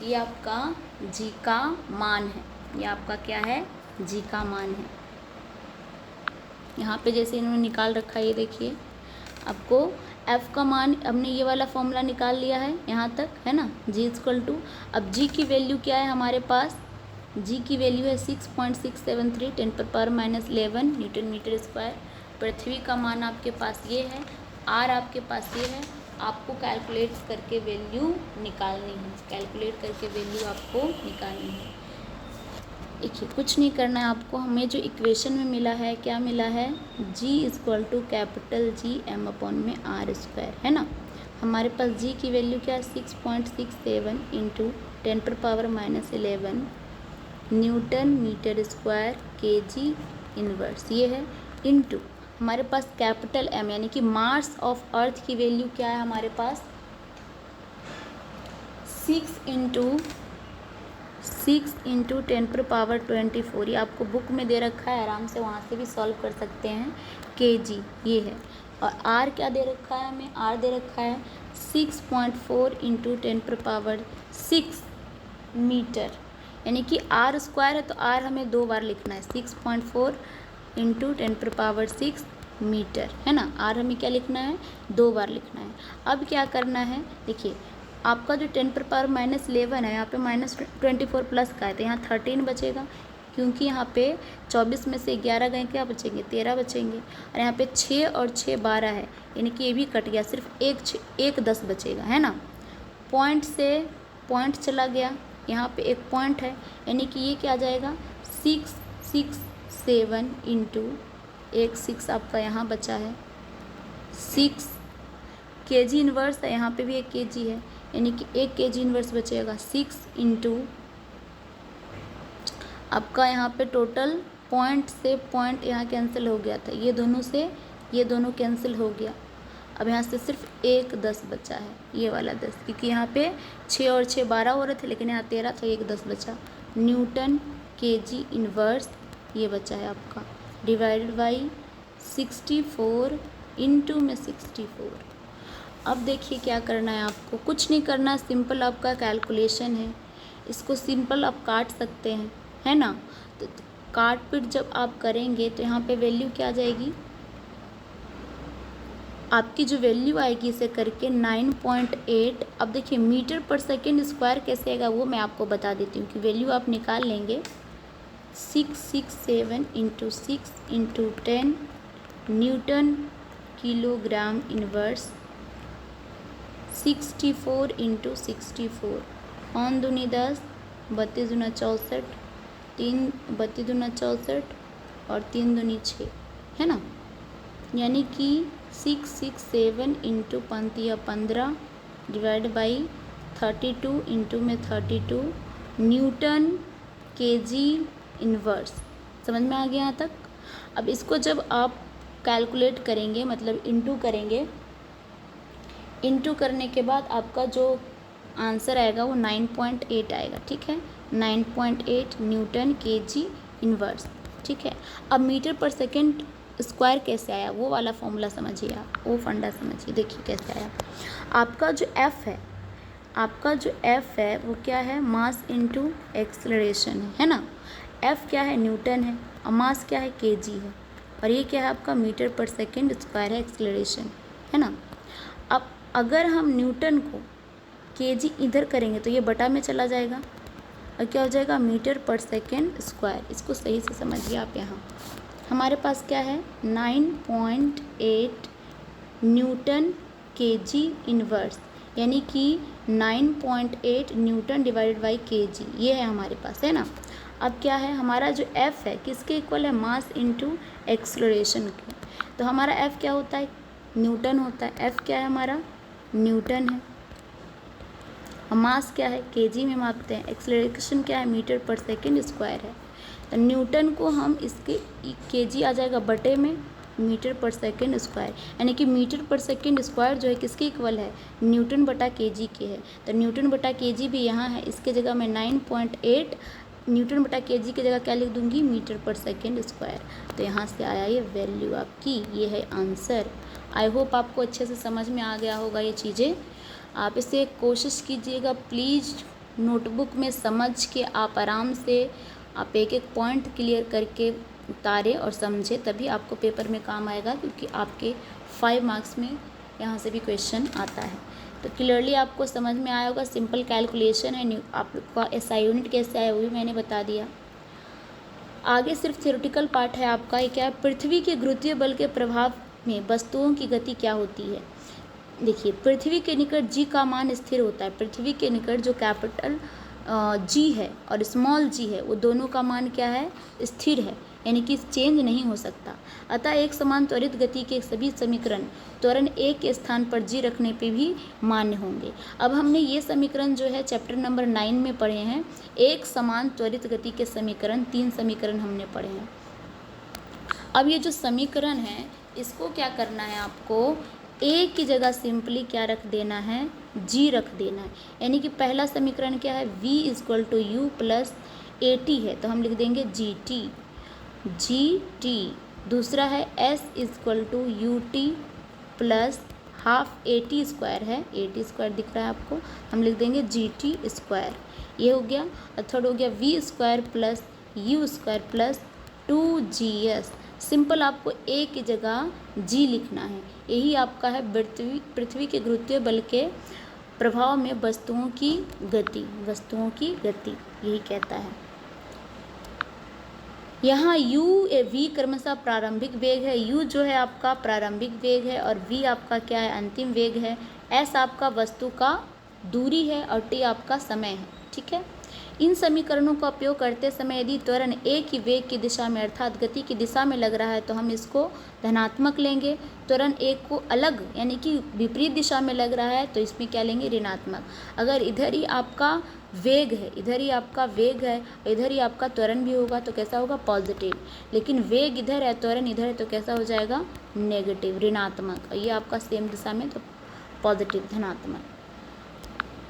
ये आपका g का मान है, ये आपका क्या है, g का मान है। यहाँ पे जैसे इन्होंने निकाल रखा है, ये देखिए आपको f का मान, हमने ये वाला फॉर्मूला निकाल लिया है यहाँ तक, है ना, g इक्वल टू, अब g की वैल्यू क्या है हमारे पास, g की वैल्यू है 6.673 10⁻11 न्यूटन मीटर स्क्वायर। पृथ्वी का मान आपके पास ये है, r आपके पास ये है, आपको कैलकुलेट करके वैल्यू निकालनी है, कैलकुलेट करके वैल्यू आपको निकालनी है। देखिए, कुछ नहीं करना है आपको, हमें जो इक्वेशन में मिला है, क्या मिला है, g equal to capital G m upon में आर स्क्वायर, है ना। हमारे पास g की वैल्यू क्या है, 6.67 into 10⁻11 newton metre square kg inverse, ये है, इंटू हमारे पास कैपिटल M यानी कि मास ऑफ अर्थ की वैल्यू क्या है हमारे पास, 6 इंटू 10⁻24, ये आपको बुक में दे रखा है, आराम से वहाँ से भी सॉल्व कर सकते हैं, kg ये है। और r क्या दे रखा है हमें, r दे रखा है 6.4 इंटू 10⁻6 मीटर, यानी कि r स्क्वायर है तो r हमें 2 बार लिखना है, 6.4 इंटू 10⁻6 मीटर, है ना, r हमें क्या लिखना है, 2 बार लिखना है। अब क्या करना है, देखिए आपका जो 10⁻11 है, यहाँ पे -24 प्लस का है, तो यहाँ 13 बचेगा, क्योंकि यहाँ पे 24 में से 11 गए, क्या बचेंगे, 13 बचेंगे। और यहाँ पे 6 और 6 12 है, यानी कि ये भी कट गया, सिर्फ एक 10 बचेगा, है ना। पॉइंट से पॉइंट चला गया, यहाँ पे एक पॉइंट है, यानी कि ये क्या आ जाएगा, 667 इंटू एक 6 आपका यहाँ बचा है, 6 kg इन्वर्स है, यहाँ पे भी एक kg है, यानी कि 1 kg इन्वर्स बचेगा, 6 इंटू आपका यहाँ पे टोटल पॉइंट से पॉइंट यहाँ कैंसिल हो गया था, ये दोनों से ये दोनों कैंसिल हो गया। अब यहाँ से सिर्फ एक 10 बचा है, ये वाला 10, क्योंकि यहाँ पे 6 और 6 12 हो रहे थे, लेकिन यहाँ 13 था, एक 10 बचा, न्यूटन kg इन्वर्स ये बचा है आपका, डिवाइडेड बाई 64 इंटू में 64। अब देखिए क्या करना है आपको, कुछ नहीं करना, सिंपल आपका कैलकुलेशन है, इसको सिंपल आप काट सकते हैं, है ना। तो काट पीट जब आप करेंगे तो यहाँ पे वैल्यू क्या आ जाएगी, आपकी जो वैल्यू आएगी इसे करके 9.8। अब देखिए मीटर पर सेकेंड स्क्वायर कैसे आएगा वो मैं आपको बता देती हूँ कि वैल्यू आप निकाल लेंगे 667 × 6 × 10 न्यूटन किलोग्राम इनवर्स, 64 × 64, 5 दूनी 10, 32 दूना 64, 3 32 दूना 64 और 3 दूनी 6, है ना। यानी कि 667 × 15 डिवाइड बाई 32 इंटू में 32 न्यूटन केजी इनवर्स। समझ में आ गया यहाँ तक। अब इसको जब आप कैलकुलेट करेंगे, मतलब इंटू करेंगे, इंटू करने के बाद आपका जो आंसर आएगा वो 9.8 आएगा, ठीक है, 9.8 न्यूटन केजी इनवर्स, ठीक है। अब मीटर पर सेकेंड स्क्वायर कैसे आया वो वाला फॉर्मूला समझिए आप, वो फंडा समझिए। देखिए कैसे आया, आपका जो एफ है वो क्या है, मास इनटू एक्सेलरेशन है ना। एफ क्या है, न्यूटन है, और मास क्या है, केजी है, और ये क्या है आपका मीटर पर सेकेंड स्क्वायर है, एक्सेलरेशन है ना। अब अगर हम न्यूटन को केजी इधर करेंगे तो ये बटा में चला जाएगा और क्या हो जाएगा, मीटर पर सेकेंड स्क्वायर। इसको सही से समझिए आप। यहाँ हमारे पास क्या है, 9.8 न्यूटन केजी इनवर्स, यानी कि 9.8 न्यूटन डिवाइडेड बाई केजी, ये है हमारे पास, है ना। अब क्या है, हमारा जो एफ है किसके इक्वल है, मास इनटू एक्सेलरेशन के। तो हमारा एफ क्या होता है, न्यूटन होता है। एफ क्या है हमारा, न्यूटन है, और मास क्या है, केजी में मापते हैं। एक्सेलरेशन क्या है, मीटर पर सेकेंड स्क्वायर है। तो न्यूटन को हम इसके केजी आ जाएगा बटे में मीटर पर सेकेंड स्क्वायर, यानी कि मीटर पर सेकेंड स्क्वायर जो है किसके इक्वल है, न्यूटन बटा केजी के है। तो न्यूटन बटा केजी भी यहाँ है, इसके जगह मैं 9.8 न्यूटन बटा केजी की जगह क्या लिख दूंगी, मीटर पर सेकेंड स्क्वायर। तो यहाँ से आया ये वैल्यू आपकी, ये है आंसर। आई होप आपको अच्छे से समझ में आ गया होगा ये चीज़ें। आप इसे कोशिश कीजिएगा प्लीज़, नोटबुक में समझ के आप आराम से आप एक एक पॉइंट क्लियर करके उतारें और समझें, तभी आपको पेपर में काम आएगा, क्योंकि आपके 5 मार्क्स में यहाँ से भी क्वेश्चन आता है। तो क्लियरली आपको समझ में आया होगा। सिंपल कैलकुलेशन है, आपका एसआई यूनिट कैसे आया वो भी मैंने बता दिया। आगे सिर्फ थ्योरेटिकल पार्ट है आपका। ये क्या है, पृथ्वी के गुरुत्वीय बल के प्रभाव में वस्तुओं की गति क्या होती है। देखिए पृथ्वी के निकट जी का मान स्थिर होता है। पृथ्वी के निकट जो कैपिटल जी है और स्मॉल जी है वो दोनों का मान क्या है, स्थिर है, यानी कि चेंज नहीं हो सकता। अतः एक समान त्वरित गति के सभी समीकरण त्वरण एक के स्थान पर जी रखने पे भी मान्य होंगे। अब हमने ये समीकरण जो है चैप्टर नंबर 9 में पढ़े हैं। एक समान त्वरित गति के समीकरण 3 समीकरण हमने पढ़े हैं। अब ये जो समीकरण है इसको क्या करना है, आपको ए की जगह सिंपली क्या रख देना है, जी रख देना है। यानी कि पहला समीकरण क्या है, v = u + at है, तो हम लिख देंगे gt। दूसरा है s = ut + ½ at² है, at² दिख रहा है आपको, हम लिख देंगे gt²। ये हो गया। और थर्ड हो गया v² + u² + 2gs। सिंपल आपको ए की जगह जी लिखना है। यही आपका है पृथ्वी के गुरुत्वीय बल के प्रभाव में वस्तुओं की गति यही कहता है। यहाँ u v क्रमशः प्रारंभिक वेग है। u जो है आपका प्रारंभिक वेग है और v आपका क्या है, अंतिम वेग है। s आपका वस्तु का दूरी है और t आपका समय है, ठीक है। इन समीकरणों का उपयोग करते समय यदि त्वरण a की वेग की दिशा में अर्थात गति की दिशा में लग रहा है तो हम इसको धनात्मक लेंगे। त्वरण a को अलग यानी कि विपरीत दिशा में लग रहा है तो इसमें क्या लेंगे, ऋणात्मक। अगर इधर ही आपका वेग है, इधर ही आपका त्वरण भी होगा तो कैसा होगा, पॉजिटिव। लेकिन वेग इधर है, त्वरण इधर है तो कैसा हो जाएगा, नेगेटिव, ऋणात्मक। ये आपका सेम दिशा में तो पॉजिटिव, धनात्मक।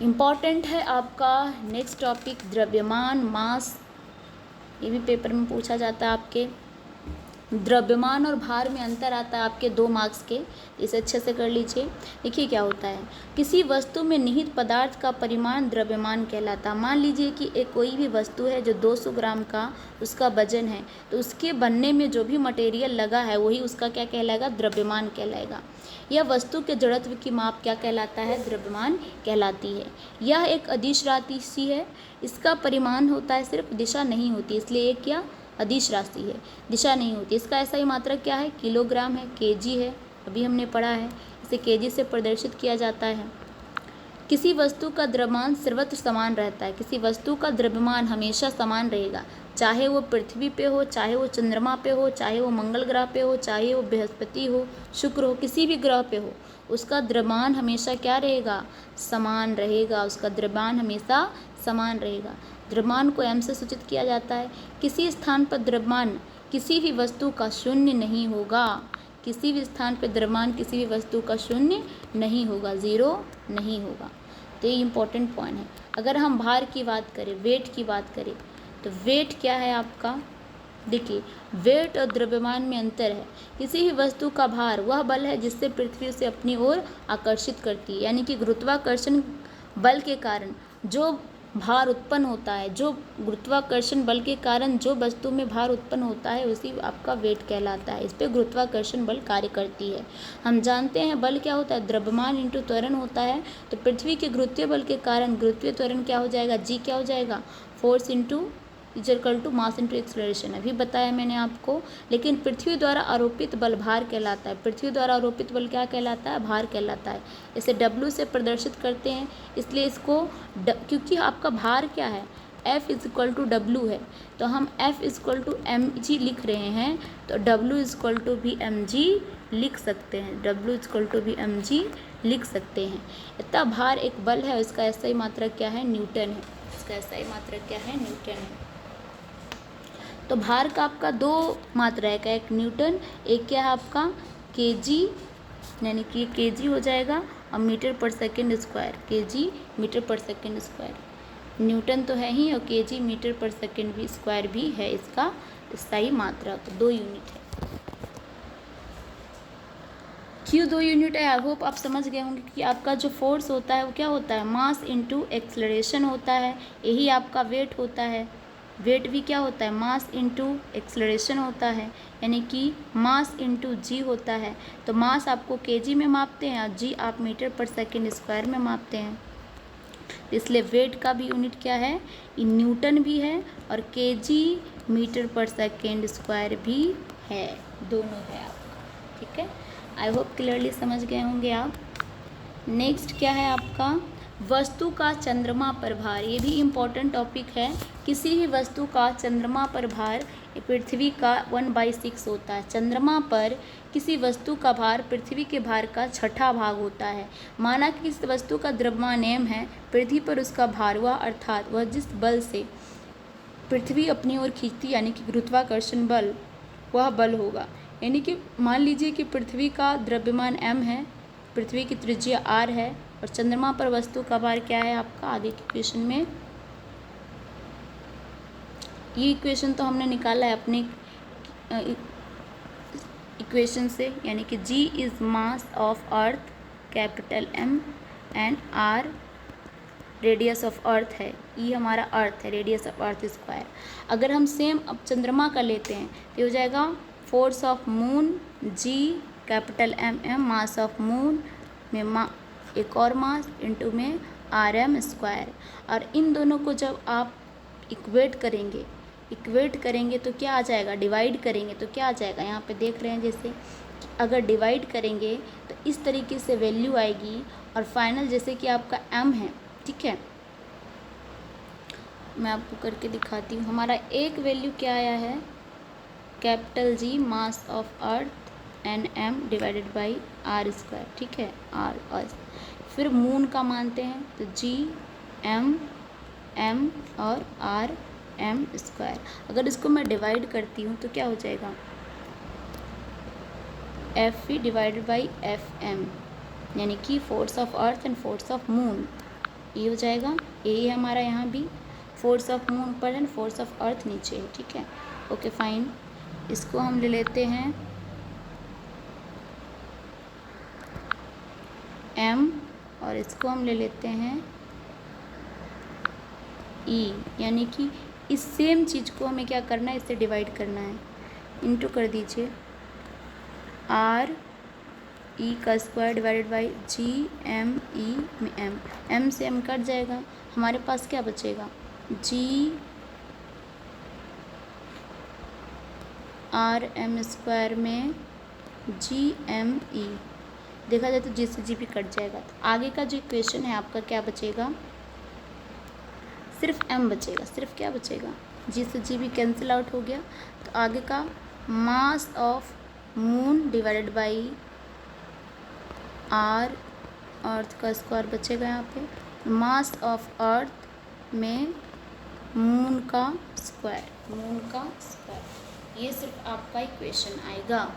इम्पॉर्टेंट है आपका नेक्स्ट टॉपिक द्रव्यमान, मास। ये भी पेपर में पूछा जाता है आपके। द्रव्यमान और भार में अंतर आता है आपके 2 मार्क्स के, इसे अच्छे से कर लीजिए। देखिए क्या होता है, किसी वस्तु में निहित पदार्थ का परिमाण द्रव्यमान कहलाता है। मान लीजिए कि एक कोई भी वस्तु है जो 200 ग्राम का उसका वजन है, तो उसके बनने में जो भी मटेरियल लगा है वही उसका क्या कहलाएगा, द्रव्यमान कहलाएगा। यह वस्तु के जड़त्व की माप क्या कहलाता है, द्रव्यमान कहलाती है। यह एक अदिश राशि है, इसका परिमाण होता है, सिर्फ दिशा नहीं होती, इसलिए एक क्या अदिश राशि है, दिशा नहीं होती। इसका ऐसा ही मात्रक क्या है, किलोग्राम है, केजी है, अभी हमने पढ़ा है, इसे केजी से प्रदर्शित किया जाता है। किसी वस्तु का द्रव्यमान सर्वत्र समान रहता है। किसी वस्तु का द्रव्यमान हमेशा समान रहेगा, चाहे वो पृथ्वी पे हो, चाहे वो चंद्रमा पे हो, चाहे वो मंगल ग्रह पे हो, चाहे वो बृहस्पति हो, शुक्र हो, किसी भी ग्रह पे हो, उसका द्रव्यमान हमेशा क्या रहेगा, समान रहेगा। उसका द्रव्यमान हमेशा समान रहेगा। द्रव्यमान को m से सूचित किया जाता है। किसी स्थान पर द्रव्यमान किसी भी वस्तु का शून्य नहीं होगा। किसी भी स्थान पर द्रव्यमान किसी भी वस्तु का शून्य नहीं होगा, ज़ीरो नहीं होगा। तो ये इम्पोर्टेंट पॉइंट है। अगर हम भार की बात करें, वेट की बात करें, तो वेट क्या है आपका, देखिए वेट और द्रव्यमान में अंतर है। किसी भी वस्तु का भार वह बल है जिससे पृथ्वी उसे अपनी ओर आकर्षित करती है, यानी कि गुरुत्वाकर्षण बल के कारण जो भार उत्पन्न होता है, जो गुरुत्वाकर्षण बल के कारण जो वस्तु में भार उत्पन्न होता है उसी आपका वेट कहलाता है। इस पर गुरुत्वाकर्षण बल कार्य करती है। हम जानते हैं बल क्या होता है, द्रव्यमान इंटू त्वरण होता है। तो पृथ्वी के गुरुत्वीय बल के कारण गुरुत्वीय त्वरण क्या हो जाएगा, जी क्या हो जाएगा, force into equal to mass into acceleration, अभी बताया मैंने आपको। लेकिन पृथ्वी द्वारा आरोपित बल भार कहलाता है। पृथ्वी द्वारा आरोपित बल क्या कहलाता है, भार कहलाता है। इसे W से प्रदर्शित करते हैं, इसलिए इसको क्योंकि आपका भार क्या है, F is equal to W है, तो हम F is equal to mg लिख रहे हैं, तो W इज इक्वल टू भी mg लिख सकते हैं। W इज इक्वल टू भी mg लिख सकते हैं। इतना भार एक बल है, इसका ऐसा ही मात्रक क्या है, न्यूटन है। इसका ऐसा ही मात्रक क्या है, न्यूटन है। तो भार का आपका 2 मात्रा है, एक न्यूटन, एक क्या है आपका केजी, यानी कि केजी हो जाएगा, और मीटर पर सेकंड स्क्वायर, केजी मीटर पर सेकंड स्क्वायर। न्यूटन तो है ही, और केजी मीटर पर सेकंड भी स्क्वायर भी है इसका स्थायी मात्रा, तो 2 यूनिट है। क्यों 2 यूनिट है, आई होप आप समझ गए होंगे कि आपका जो फोर्स होता है वो क्या होता है, मास इंटू एक्सलरेशन होता है। यही आपका वेट होता है। वेट भी क्या होता है, मास इंटू एक्सलरेशन होता है, यानी कि मास इंटू जी होता है। तो मास आपको केजी में मापते हैं और जी आप मीटर पर सेकंड स्क्वायर में मापते हैं। इसलिए वेट का भी यूनिट क्या है, न्यूटन भी है, और केजी मीटर पर सेकंड स्क्वायर भी है, दोनों है आपका। ठीक है, आई होप क्लियरली समझ गए होंगे आप। नेक्स्ट क्या है आपका, वस्तु का चंद्रमा पर भार। ये भी इम्पोर्टेंट टॉपिक है। किसी भी वस्तु का चंद्रमा पर भार पृथ्वी का 1/6 होता है। चंद्रमा पर किसी वस्तु का भार पृथ्वी के भार का 6ठा भाग होता है। माना कि किसी वस्तु का द्रव्यमान m है, पृथ्वी पर उसका भार हुआ, अर्थात वह जिस बल से पृथ्वी अपनी ओर खींचती, यानी कि गुरुत्वाकर्षण बल, वह बल होगा। यानी कि मान लीजिए कि पृथ्वी का द्रव्यमान m है, पृथ्वी की त्रिज्या r है, और चंद्रमा पर वस्तु का भार क्या है आपका, आगे के इक्वेशन में। ये इक्वेशन तो हमने निकाला है अपने इक्वेशन से, यानी कि g is mass of earth, capital M, and r radius of earth है, E हमारा अर्थ है, रेडियस ऑफ अर्थ स्क्वायर। अगर हम सेम अब चंद्रमा का लेते हैं तो हो जाएगा force of moon, g capital M mass of moon में एक और मास इंटू में RM स्क्वायर। और इन दोनों को जब आप इक्वेट करेंगे तो क्या आ जाएगा, डिवाइड करेंगे तो क्या आ जाएगा, यहाँ पे देख रहे हैं जैसे अगर डिवाइड करेंगे तो इस तरीके से वैल्यू आएगी, और फाइनल जैसे कि आपका M है, ठीक है, मैं आपको करके दिखाती हूँ। हमारा एक वैल्यू क्या आया है, capital G mass of earth and M divided by R square, ठीक है, R। फिर मून का मानते हैं तो G M और R M स्क्वायर। अगर इसको मैं डिवाइड करती हूँ तो क्या हो जाएगा, F डिवाइडेड बाई FM, यानी कि force of earth and force of moon, ये हो जाएगा। यही है हमारा यहाँ भी, फोर्स ऑफ मून ऊपर एंड फोर्स ऑफ अर्थ नीचे है, ठीक है, ओके फाइन। इसको हम ले लेते हैं m और इसको हम ले लेते हैं e, यानी कि इस सेम चीज़ को हमें क्या करना है, इससे डिवाइड करना है, इंटू कर दीजिए r e का square divided by g m e में m से m कट जाएगा, हमारे पास क्या बचेगा, g r m स्क्वायर में g m e, देखा जाए तो g से g भी कट जाएगा। तो आगे का जो इक्वेशन है आपका क्या बचेगा, सिर्फ m बचेगा, सिर्फ क्या बचेगा, g से g भी कैंसिल आउट हो गया। तो आगे का mass of moon divided by r, अर्थ का स्क्वायर बचेगा यहाँ पे, मास ऑफ अर्थ में मून का स्क्वायर, ये सिर्फ आपका इक्वेशन आएगा,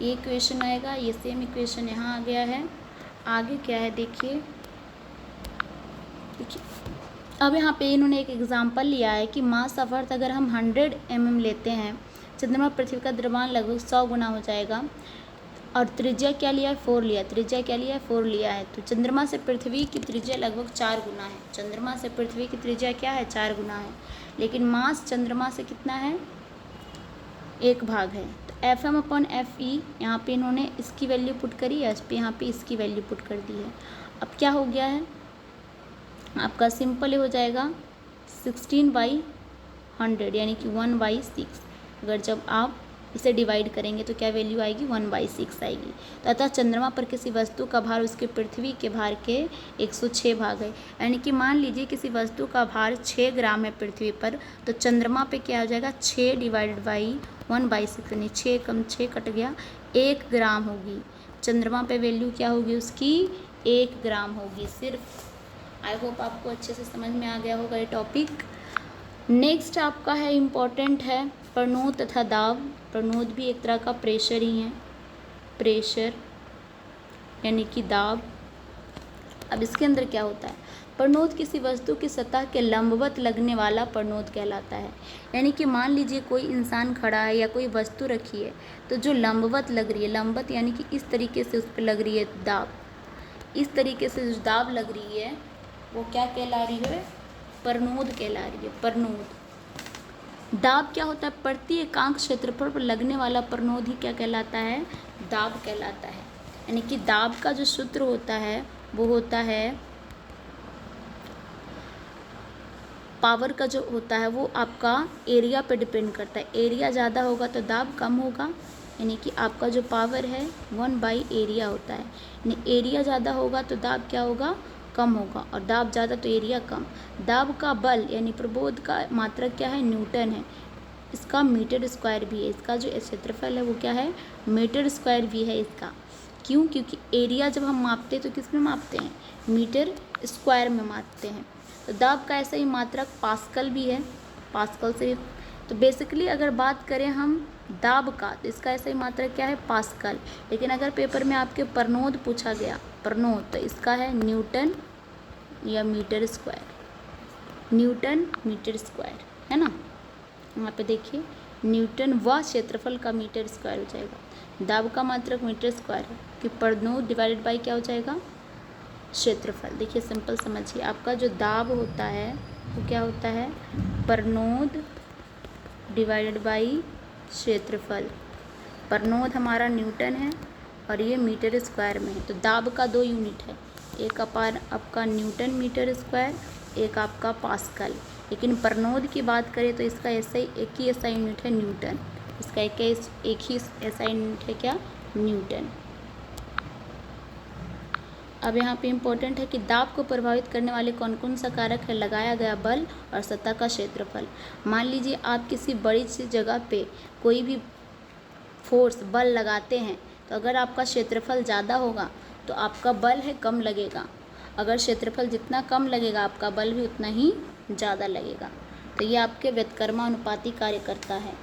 ये इक्वेशन आएगा, ये सेम इक्वेशन यहाँ आ गया है। आगे क्या है देखिए, अब यहाँ पे इन्होंने एक एग्जांपल लिया है कि मास ऑफ अर्थ अगर हम 100 mm लेते हैं, चंद्रमा पृथ्वी का द्रव्यमान लगभग 100 गुना हो जाएगा, और त्रिज्या क्या लिया है, 4 लिया, त्रिज्या क्या लिया है, 4 लिया है। तो चंद्रमा से पृथ्वी की त्रिज्या लगभग 4 गुना है, चंद्रमा से पृथ्वी की त्रिज्या क्या है, 4 गुना है, लेकिन मास चंद्रमा से कितना है, 1 भाग है। तो Fm/Fe यहाँ पे इन्होंने इसकी वैल्यू पुट करी है, यहाँ पे इसकी वैल्यू पुट कर दी है। अब क्या हो गया है आपका, सिंपल हो जाएगा 16/100 यानी कि 1/6। अगर जब आप इसे डिवाइड करेंगे तो क्या वैल्यू आएगी, 1/6 आएगी। तो अतः चंद्रमा पर किसी वस्तु का भार उसके पृथ्वी के भार के 106 भाग है, यानी कि मान लीजिए किसी वस्तु का भार 6 ग्राम है पृथ्वी पर, तो चंद्रमा पे क्या हो जाएगा, 6 डिवाइडेड बाई 1/6, यानी 6 कम 6 कट गया, 1 ग्राम होगी। चंद्रमा पे वैल्यू क्या होगी उसकी, 1 ग्राम होगी सिर्फ। आई होप आपको अच्छे से समझ में आ गया होगा ये टॉपिक। नेक्स्ट आपका है, इम्पॉर्टेंट है, प्रणोद तथा दाब। प्रणोद भी एक तरह का प्रेशर ही है, प्रेशर यानी कि दाब। अब इसके अंदर क्या होता है, प्रणोद किसी वस्तु की सतह के लंबवत लगने वाला प्रणोद कहलाता है। यानी कि मान लीजिए कोई इंसान खड़ा है या कोई वस्तु रखी है, तो जो लंबवत लग रही है, लंबवत यानी कि इस तरीके से उस पर लग रही है दाब, इस तरीके से जो दाब लग रही है वो क्या कहला रही है, प्रणोद कहला रही है, प्रणोद। दाब क्या होता है, प्रति एकांक क्षेत्रफल पर लगने वाला प्रणोद ही क्या कहलाता है, दाब कहलाता है। यानी कि दाब का जो सूत्र होता है वो होता है, पावर का जो होता है वो आपका एरिया पे डिपेंड करता है, एरिया ज़्यादा होगा तो दाब कम होगा, यानी कि आपका जो पावर है 1/एरिया होता है, यानी एरिया ज़्यादा होगा तो दाब क्या होगा, कम होगा, और दाब ज़्यादा तो एरिया कम। दाब का बल यानी प्रबोध का मात्रक क्या है, न्यूटन है, इसका मीटर स्क्वायर भी है, इसका जो क्षेत्रफल है वो क्या है, मीटर स्क्वायर भी है इसका। क्यों, क्योंकि एरिया जब हम मापते हैं तो किस में मापते हैं, मीटर स्क्वायर में मापते हैं। तो दाब का ऐसा ही मात्रक पास्कल भी है, पास्कल से। तो बेसिकली अगर बात करें हम दाब का, तो इसका ऐसा ही मात्रक क्या है, पास्कल। लेकिन अगर पेपर में आपके प्रणोद पूछा गया, प्रणोद, तो इसका है न्यूटन या metre square, newton metre square, है ना। यहाँ पे देखिए न्यूटन व क्षेत्रफल का मीटर स्क्वायर हो जाएगा, दाब का मात्रक मीटर स्क्वायर है कि प्रणोद डिवाइडेड बाई क्या हो जाएगा, क्षेत्रफल। देखिए सिंपल समझिए, आपका जो दाब होता है वो क्या होता है, प्रणोद डिवाइडेड बाई क्षेत्रफल। प्रणोद हमारा न्यूटन है और ये मीटर स्क्वायर में है। तो दाब का 2 यूनिट है, एक आपका न्यूटन मीटर स्क्वायर, एक आपका पास्कल। लेकिन प्रणोद की बात करें तो इसका ऐसा ही एक ही ऐसा यूनिट है न्यूटन, इसका एक ही ऐसा यूनिट है क्या, न्यूटन। अब यहाँ पे इम्पोर्टेंट है कि दाब को प्रभावित करने वाले कौन कौन सा कारक है, लगाया गया बल और सतह का क्षेत्रफल। मान लीजिए आप किसी बड़ी सी जगह पे कोई भी फोर्स बल लगाते हैं, तो अगर आपका क्षेत्रफल ज़्यादा होगा तो आपका बल है कम लगेगा, अगर क्षेत्रफल जितना कम लगेगा आपका बल भी उतना ही ज़्यादा लगेगा। तो ये आपके व्युत्क्रमानुपाती कार्य करता है।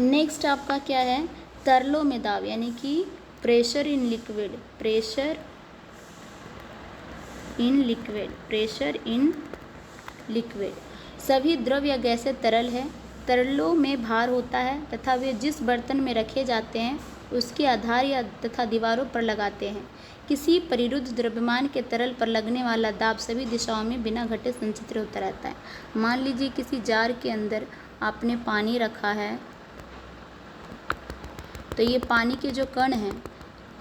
नेक्स्ट आपका क्या है, तरलों में दाब यानी कि pressure in liquid, pressure in liquid, pressure in liquid. सभी द्रव या गैसें तरल है, तरलों में भार होता है तथा वे जिस बर्तन में रखे जाते हैं उसके आधार या तथा दीवारों पर लगाते हैं। किसी परिरुद्ध द्रव्यमान के तरल पर लगने वाला दाब सभी दिशाओं में बिना घटे संचित होता रहता है। मान लीजिए किसी जार के अंदर आपने पानी रखा है, तो ये पानी के जो कण हैं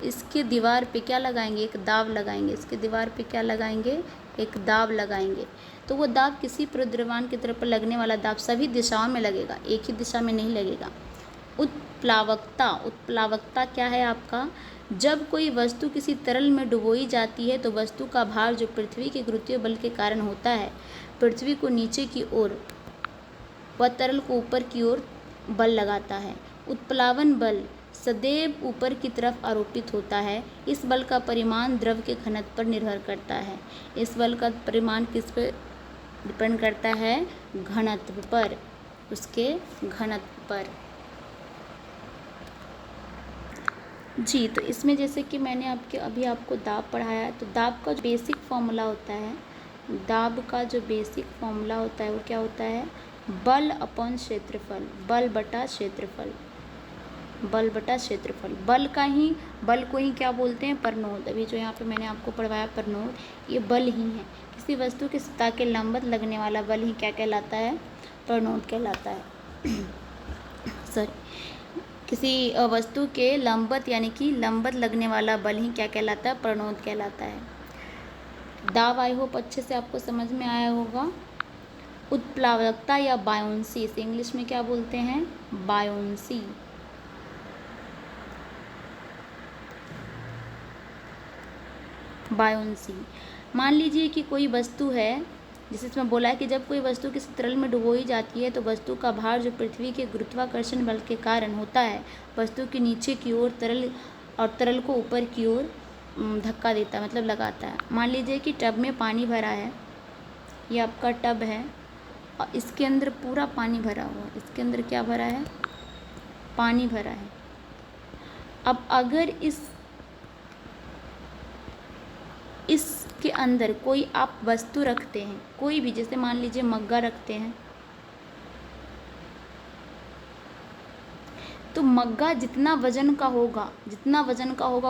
इसके दीवार पे क्या लगाएंगे, एक दाब लगाएंगे। इसके दीवार पे क्या लगाएंगे, एक दाब लगाएंगे। तो वो दाब किसी द्रव्यमान की तरफ पर लगने वाला दाब सभी दिशाओं में लगेगा, एक ही दिशा में नहीं लगेगा। उत्प्लावकता, उत्प्लावकता क्या है आपका, जब कोई वस्तु किसी तरल में डुबोई जाती है तो वस्तु का भार जो पृथ्वी के गुरुत्वीय बल के कारण होता है, पृथ्वी को नीचे की ओर व तरल को ऊपर की ओर बल लगाता है। उत्प्लावन बल सदैव ऊपर की तरफ आरोपित होता है। इस बल का परिमाण द्रव के घनत्व पर निर्भर करता है। इस बल का परिमाण किस पर डिपेंड करता है, घनत्व पर, उसके घनत्व पर। जी, तो इसमें जैसे कि मैंने अभी आपको दाब पढ़ाया है, तो दाब का जो बेसिक फॉर्मूला होता है, दाब का जो बेसिक फॉर्मूला होता है वो क्या होता है, बल अपॉन क्षेत्रफल, बल बटा क्षेत्रफल, बल बटा क्षेत्रफल। बल को ही क्या बोलते हैं, परनोद। अभी जो यहाँ पे मैंने आपको पढ़वाया परनोद, ये बल ही है। किसी वस्तु के सतह के लंबवत लगने वाला बल ही क्या कहलाता है, परनोद कहलाता है। सॉरी, किसी वस्तु के लंबवत यानी कि लंबवत लगने वाला बल ही क्या कहलाता है, परनोद कहलाता है। दाब आई होप अच्छे से आपको समझ में आया होगा। उत्प्लावकता या बायोंसी, इसे इंग्लिश में क्या बोलते हैं, बायोंसी। बायोंसी, मान लीजिए कि कोई वस्तु है, जिसे इसमें बोला है कि जब कोई वस्तु किसी तरल में डुबोई जाती है तो वस्तु का भार जो पृथ्वी के गुरुत्वाकर्षण बल के कारण होता है, वस्तु के नीचे की ओर तरल को ऊपर की ओर धक्का देता है, मतलब लगाता है। मान लीजिए कि टब में पानी भरा है, ये आपका टब है और इसके अंदर पूरा पानी भरा हुआ है। इसके अंदर क्या भरा है, पानी भरा है। अब अगर इसके अंदर कोई आप वस्तु रखते हैं, कोई भी, जैसे मान लीजिए मग्गा रखते हैं, तो मग्गा जितना वजन का होगा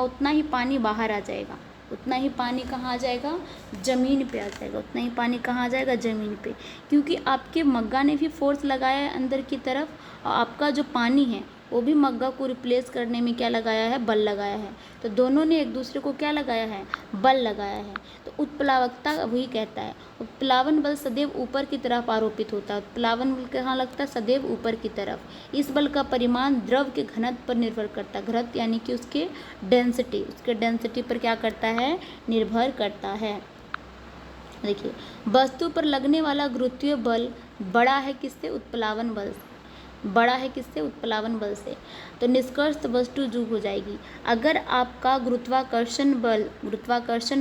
उतना ही पानी बाहर आ जाएगा, उतना ही पानी कहाँ आ जाएगा, ज़मीन पे आ जाएगा, उतना ही पानी कहाँ आ जाएगा, ज़मीन पे। क्योंकि आपके मग्गा ने भी फोर्स लगाया है अंदर की तरफ, और आपका जो पानी है वो भी मग्गा को रिप्लेस करने में क्या लगाया है, बल लगाया है। तो दोनों ने एक दूसरे को क्या लगाया है, बल लगाया है। तो उत्प्लावकता वही कहता है। उत्प्लावन बल सदैव ऊपर की तरफ आरोपित होता है। उत्प्लावन बल कहाँ लगता है, सदैव ऊपर की तरफ। इस बल का परिमाण द्रव के घनत्व पर निर्भर करता है। घनत्व यानी कि उसके डेंसिटी पर क्या करता है, निर्भर करता है। देखिए, वस्तु पर लगने वाला गुरुत्वीय बल बड़ा है किससे, उत्प्लावन बल से, बड़ा है किससे, उत्प्लावन बल से। तो निष्कर्ष वस्तु डूब हो जाएगी। अगर आपका गुरुत्वाकर्षण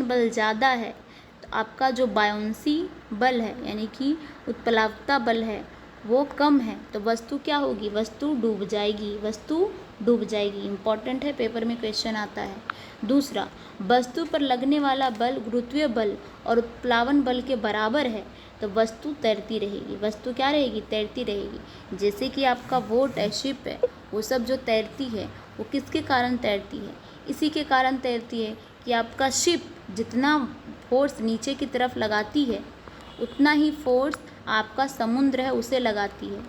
बल ज़्यादा है तो आपका जो बायोंसी बल है यानी कि उत्प्लावकता बल है वो कम है, तो वस्तु क्या होगी, वस्तु डूब जाएगी। इंपॉर्टेंट है, पेपर में क्वेश्चन आता है। दूसरा, वस्तु पर लगने वाला बल गुरुत्वीय बल और उत्प्लावन बल के बराबर है तो वस्तु तैरती रहेगी। वस्तु क्या रहेगी, तैरती रहेगी। जैसे कि आपका बोट है, शिप है, वो सब जो तैरती है वो किसके कारण तैरती है, इसी के कारण तैरती है कि आपका शिप जितना फोर्स नीचे की तरफ लगाती है उतना ही फोर्स आपका समुद्र है उसे लगाती है,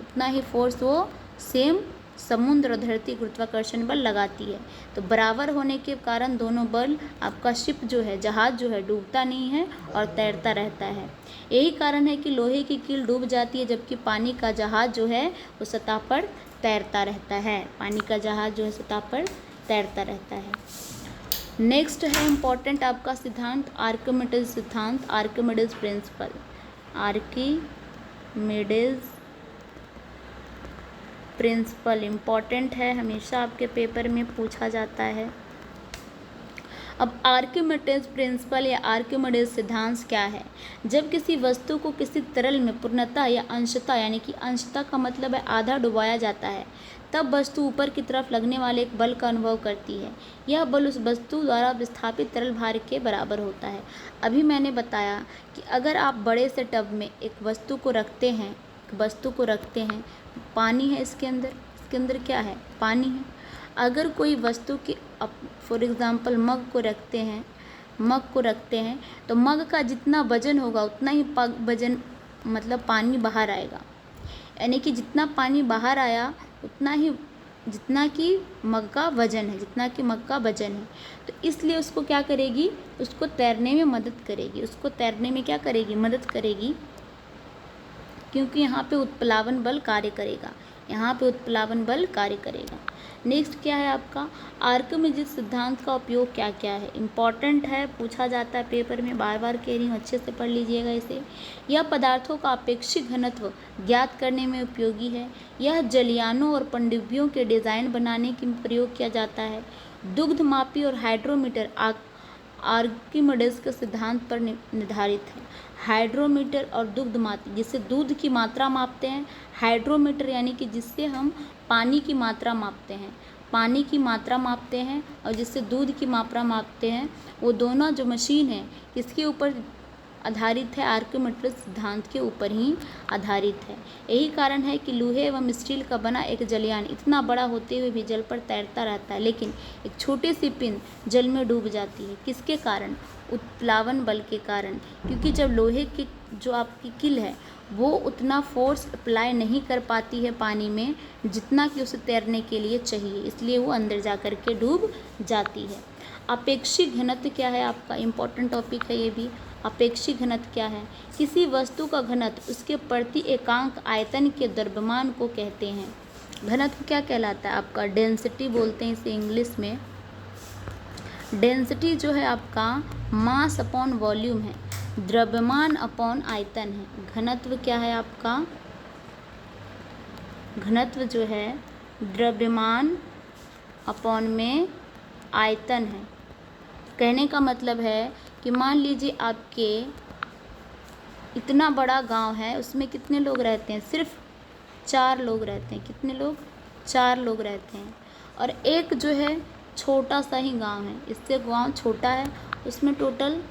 उतना ही फोर्स वो सेम समुद्र और धरती गुरुत्वाकर्षण बल लगाती है। तो बराबर होने के कारण दोनों बल, आपका शिप जो है, जहाज जो है, डूबता नहीं है और तैरता रहता है। यही कारण है कि लोहे की कील डूब जाती है जबकि पानी का जहाज जो है वो सतह पर तैरता रहता है। पानी का जहाज जो है सतह पर तैरता रहता है। नेक्स्ट है इम्पॉर्टेंट आपका सिद्धांत, आर्किमिडीज सिद्धांत, Archimedes principal. Archimedes principal important है, हमेशा आपके पेपर में पूछा जाता है। अब आर्किमिडीज प्रिंसिपल या आर्किमिडीज सिद्धांत क्या है। जब किसी वस्तु को किसी तरल में पूर्णतः या अंशतः, यानी कि अंशतः का मतलब है आधा डुबाया जाता है, तब वस्तु ऊपर की तरफ लगने वाले एक बल का अनुभव करती है। यह बल उस वस्तु द्वारा विस्थापित तरल भार के बराबर होता है। अभी मैंने बताया कि अगर आप बड़े से टब में एक वस्तु को रखते हैं, वस्तु को रखते हैं, पानी है इसके अंदर क्या है, पानी है। अगर कोई वस्तु की फॉर एग्ज़ाम्पल मग को रखते हैं तो मग का जितना वजन होगा उतना ही वजन मतलब पानी बाहर आएगा, यानी कि जितना पानी बाहर आया उतना ही जितना कि मग का वजन है, तो इसलिए उसको क्या करेगी, उसको तैरने में मदद करेगी, क्योंकि यहाँ पे उत्प्लावन बल कार्य करेगा। नेक्स्ट क्या है आपका, आर्किमिडीज सिद्धांत का उपयोग क्या क्या है। इम्पॉर्टेंट है, पूछा जाता है पेपर में, बार बार कह रही हूँ, अच्छे से पढ़ लीजिएगा इसे। यह पदार्थों का अपेक्षित घनत्व ज्ञात करने में उपयोगी है। यह जलयानों और पनडुब्बियों के डिज़ाइन बनाने के प्रयोग किया जाता है। दुग्ध मापी और हाइड्रोमीटर आर्किमिडीज के सिद्धांत पर निर्धारित है। हाइड्रोमीटर और दुग्ध मापी, जिससे दूध की मात्रा मापते हैं, हाइड्रोमीटर यानी कि जिससे हम पानी की मात्रा मापते हैं और जिससे दूध की मात्रा मापते हैं, वो दोनों जो मशीन है किसके ऊपर आधारित है, आर्किमिडीज सिद्धांत के ऊपर ही आधारित है। यही कारण है कि लोहे एवं स्टील का बना एक जलयान इतना बड़ा होते हुए भी जल पर तैरता रहता है, लेकिन एक छोटी सी पिन जल में डूब जाती है। किसके कारण, उत्प्लावन बल के कारण, क्योंकि जब लोहे की जो आपकी किल है वो उतना फोर्स अप्लाई नहीं कर पाती है पानी में जितना कि उसे तैरने के लिए चाहिए, इसलिए वो अंदर जा कर के डूब जाती है। अपेक्षित घनत्व क्या है आपका, इम्पोर्टेंट टॉपिक है ये भी। अपेक्षित घनत्व क्या है, किसी वस्तु का घनत्व उसके प्रति एकांक आयतन के द्रव्यमान को कहते हैं। घनत्व क्या कहलाता है आपका, डेंसिटी बोलते हैं इसे इंग्लिश में। डेंसिटी जो है आपका मास अपॉन वॉल्यूम है, द्रव्यमान अपॉन आयतन है। घनत्व क्या है आपका, घनत्व जो है द्रव्यमान अपॉन में आयतन है। कहने का मतलब है कि मान लीजिए आपके इतना बड़ा गांव है, उसमें कितने लोग रहते हैं, सिर्फ 4 लोग रहते हैं। कितने लोग, 4 लोग रहते हैं। और एक जो है छोटा सा ही गांव है, इससे गांव छोटा है, उसमें टोटल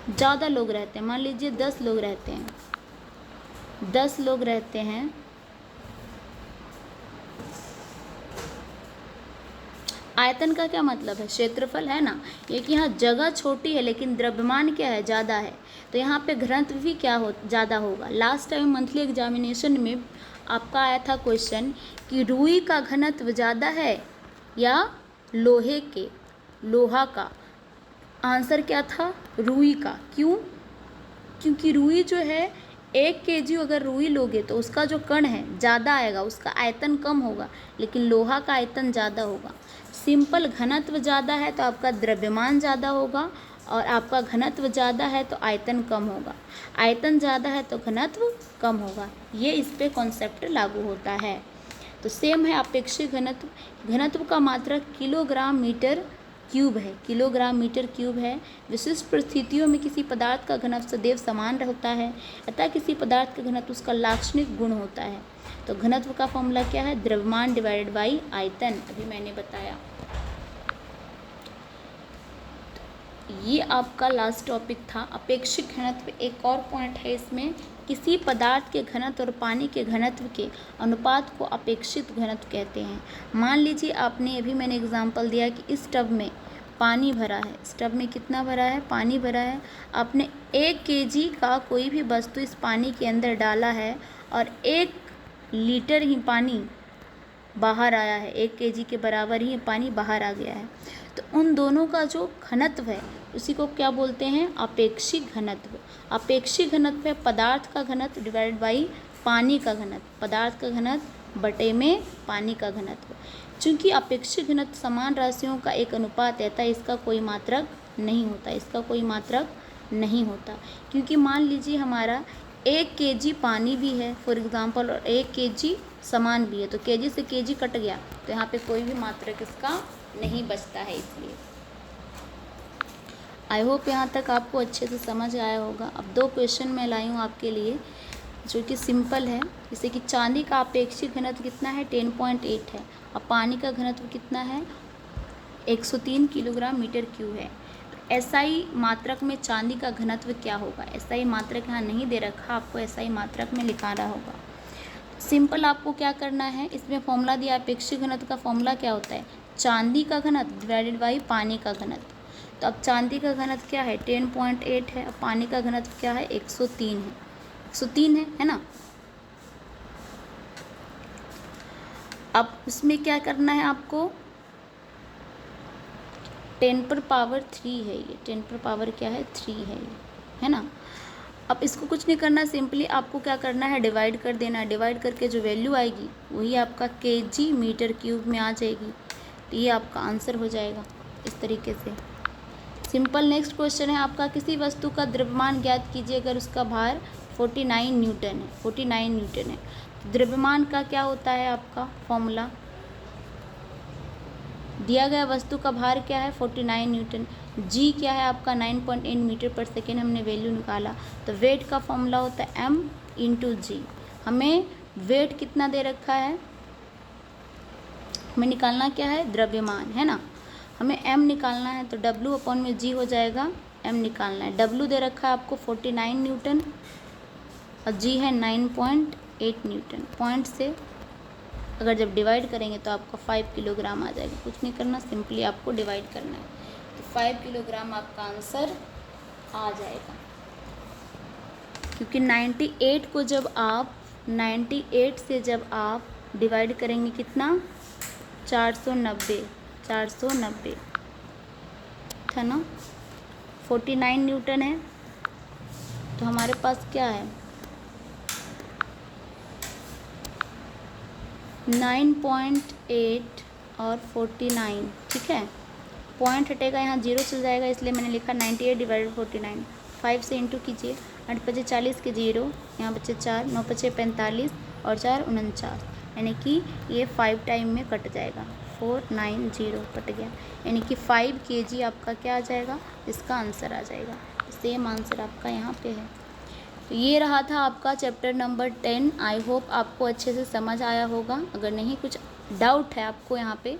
ज़्यादा लोग रहते हैं। मान लीजिए 10 लोग रहते हैं, 10 लोग रहते हैं। आयतन का क्या मतलब है, क्षेत्रफल है ना, ये कि यहाँ जगह छोटी है लेकिन द्रव्यमान क्या है, ज़्यादा है, तो यहाँ पे घनत्व भी क्या हो, ज़्यादा होगा। लास्ट टाइम मंथली एग्जामिनेशन में आपका आया था क्वेश्चन कि रुई का घनत्व ज़्यादा है या लोहा का। आंसर क्या था, रुई का। क्यों, क्योंकि रुई जो है 1 kg अगर रुई लोगे तो उसका जो कण है ज़्यादा आएगा, उसका आयतन कम होगा, लेकिन लोहा का आयतन ज़्यादा होगा। सिंपल घनत्व ज़्यादा है तो आपका द्रव्यमान ज़्यादा होगा, और आपका घनत्व ज़्यादा है तो आयतन कम होगा, आयतन ज़्यादा है तो घनत्व कम होगा। ये इस पे कॉन्सेप्ट लागू होता है। तो सेम है अपेक्षित घनत्व। घनत्व का मात्रक किलोग्राम मीटर क्यूब है। विशिष्ट परिस्थितियों में किसी पदार्थ का घनत्व सदैव समान रहता है, अतः किसी पदार्थ का घनत्व उसका लाक्षणिक गुण होता है। तो घनत्व का फॉर्मूला क्या है, द्रव्यमान डिवाइडेड बाई आयतन, अभी मैंने बताया। ये आपका लास्ट टॉपिक था, अपेक्षित घनत्व। एक और पॉइंट है इसमें, किसी पदार्थ के घनत्व और पानी के घनत्व के अनुपात को अपेक्षित घनत्व कहते हैं। मान लीजिए आपने, अभी मैंने एग्जांपल दिया कि इस टब में पानी भरा है, इस टब में कितना भरा है, पानी भरा है। आपने 1 kg का कोई भी वस्तु इस पानी के अंदर डाला है और 1 लीटर ही पानी बाहर आया है, 1 kg के बराबर ही पानी बाहर आ गया है। तो उन दोनों का जो घनत्व है उसी को क्या बोलते हैं, अपेक्षित घनत्व। अपेक्षित घनत्व है पदार्थ का घनत्व डिवाइडेड बाई पानी का घनत्व, पदार्थ का घनत्व बटे में पानी का घनत्व। चूँकि अपेक्षित घनत्व समान राशियों का एक अनुपात है, अतः इसका कोई मात्रक नहीं होता, क्योंकि मान लीजिए हमारा 1 kg पानी भी है फॉर एग्जांपल और 1 kg समान भी है, तो kg से kg कट गया तो यहाँ पे कोई भी मात्रक इसका नहीं बचता है। इसलिए आई होप यहाँ तक आपको अच्छे से समझ आया होगा। अब 2 क्वेश्चन मैं लाई हूँ आपके लिए जो कि सिंपल है, जैसे कि चांदी का अपेक्षित घनत्व कितना है, 10.8 है, और पानी का घनत्व कितना है, 103 किलोग्राम मीटर क्यूब है। तो SI मात्रक में चांदी का घनत्व क्या होगा। SI मात्रक यहाँ नहीं दे रखा, आपको SI मात्रक में लिखाना होगा। सिंपल आपको क्या करना है, इसमें फॉर्मूला दिया, अपेक्षित घनत्व का फॉर्मूला क्या होता है, चांदी का घनत्व डिवाइडेड बाई पानी का घनत्व। तो अब चांदी का घनत्व क्या है 10.8 है, अब पानी का घनत्व क्या है 103 है, 103 है ना। अब उसमें क्या करना है आपको, 10⁻³ है ये, 10⁻³ क्या है 3 है ये, है ना। अब इसको कुछ नहीं करना, सिंपली आपको क्या करना है, डिवाइड कर देना है। डिवाइड करके जो वैल्यू आएगी वही आपका kg/m³ में आ जाएगी। तो ये आपका आंसर हो जाएगा इस तरीके से। सिंपल नेक्स्ट क्वेश्चन है आपका, किसी वस्तु का द्रव्यमान ज्ञात कीजिए अगर उसका भार 49 न्यूटन है। 49 न्यूटन है, तो द्रव्यमान का क्या होता है आपका फॉर्मूला, दिया गया वस्तु का भार क्या है 49 न्यूटन, जी क्या है आपका 9.8 मीटर पर सेकेंड, हमने वैल्यू निकाला। तो वेट का फॉर्मूला होता है m × g। हमें वेट कितना दे रखा है, हमें निकालना क्या है द्रव्यमान, है ना। हमें m निकालना है तो W/g हो जाएगा, m निकालना है। W दे रखा है आपको 49 न्यूटन और g है 9.8 न्यूटन। पॉइंट से अगर जब डिवाइड करेंगे तो आपका 5 किलोग्राम आ जाएगा। कुछ नहीं करना, सिंपली आपको डिवाइड करना है, तो 5 किलोग्राम आपका आंसर आ जाएगा। क्योंकि 98 को जब आप 98 से जब आप डिवाइड करेंगे कितना 490 था ना। 49 न्यूटन है तो हमारे पास क्या है 9.8 और 49, ठीक है। पॉइंट हटेगा, यहाँ 0 चल जाएगा, इसलिए मैंने लिखा 98 / 49। 5 से इंटू कीजिए, 8 × 40 के 0, यहाँ बचे 4, 9 × 45 और 4 49, यानी कि ये 5 टाइम में कट जाएगा, 490 कट गया, यानी कि 5 kg आपका क्या आ जाएगा, इसका आंसर आ जाएगा। सेम आंसर आपका यहाँ पे है। तो ये रहा था आपका चैप्टर नंबर 10। आई होप आपको अच्छे से समझ आया होगा। अगर नहीं कुछ डाउट है आपको यहाँ पे,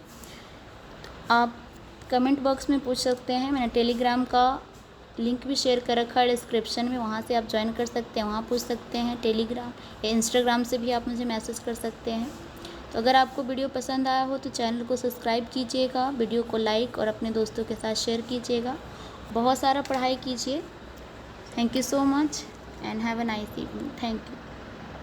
आप कमेंट बॉक्स में पूछ सकते हैं। मैंने टेलीग्राम का लिंक भी शेयर कर रखा है डिस्क्रिप्शन में, वहाँ से आप ज्वाइन कर सकते हैं, वहाँ पूछ सकते हैं। टेलीग्राम या इंस्टाग्राम से भी आप मुझे मैसेज कर सकते हैं। तो अगर आपको वीडियो पसंद आया हो तो चैनल को सब्सक्राइब कीजिएगा, वीडियो को लाइक और अपने दोस्तों के साथ शेयर कीजिएगा। बहुत सारा पढ़ाई कीजिए। Thank you so much and have a nice evening. Thank you.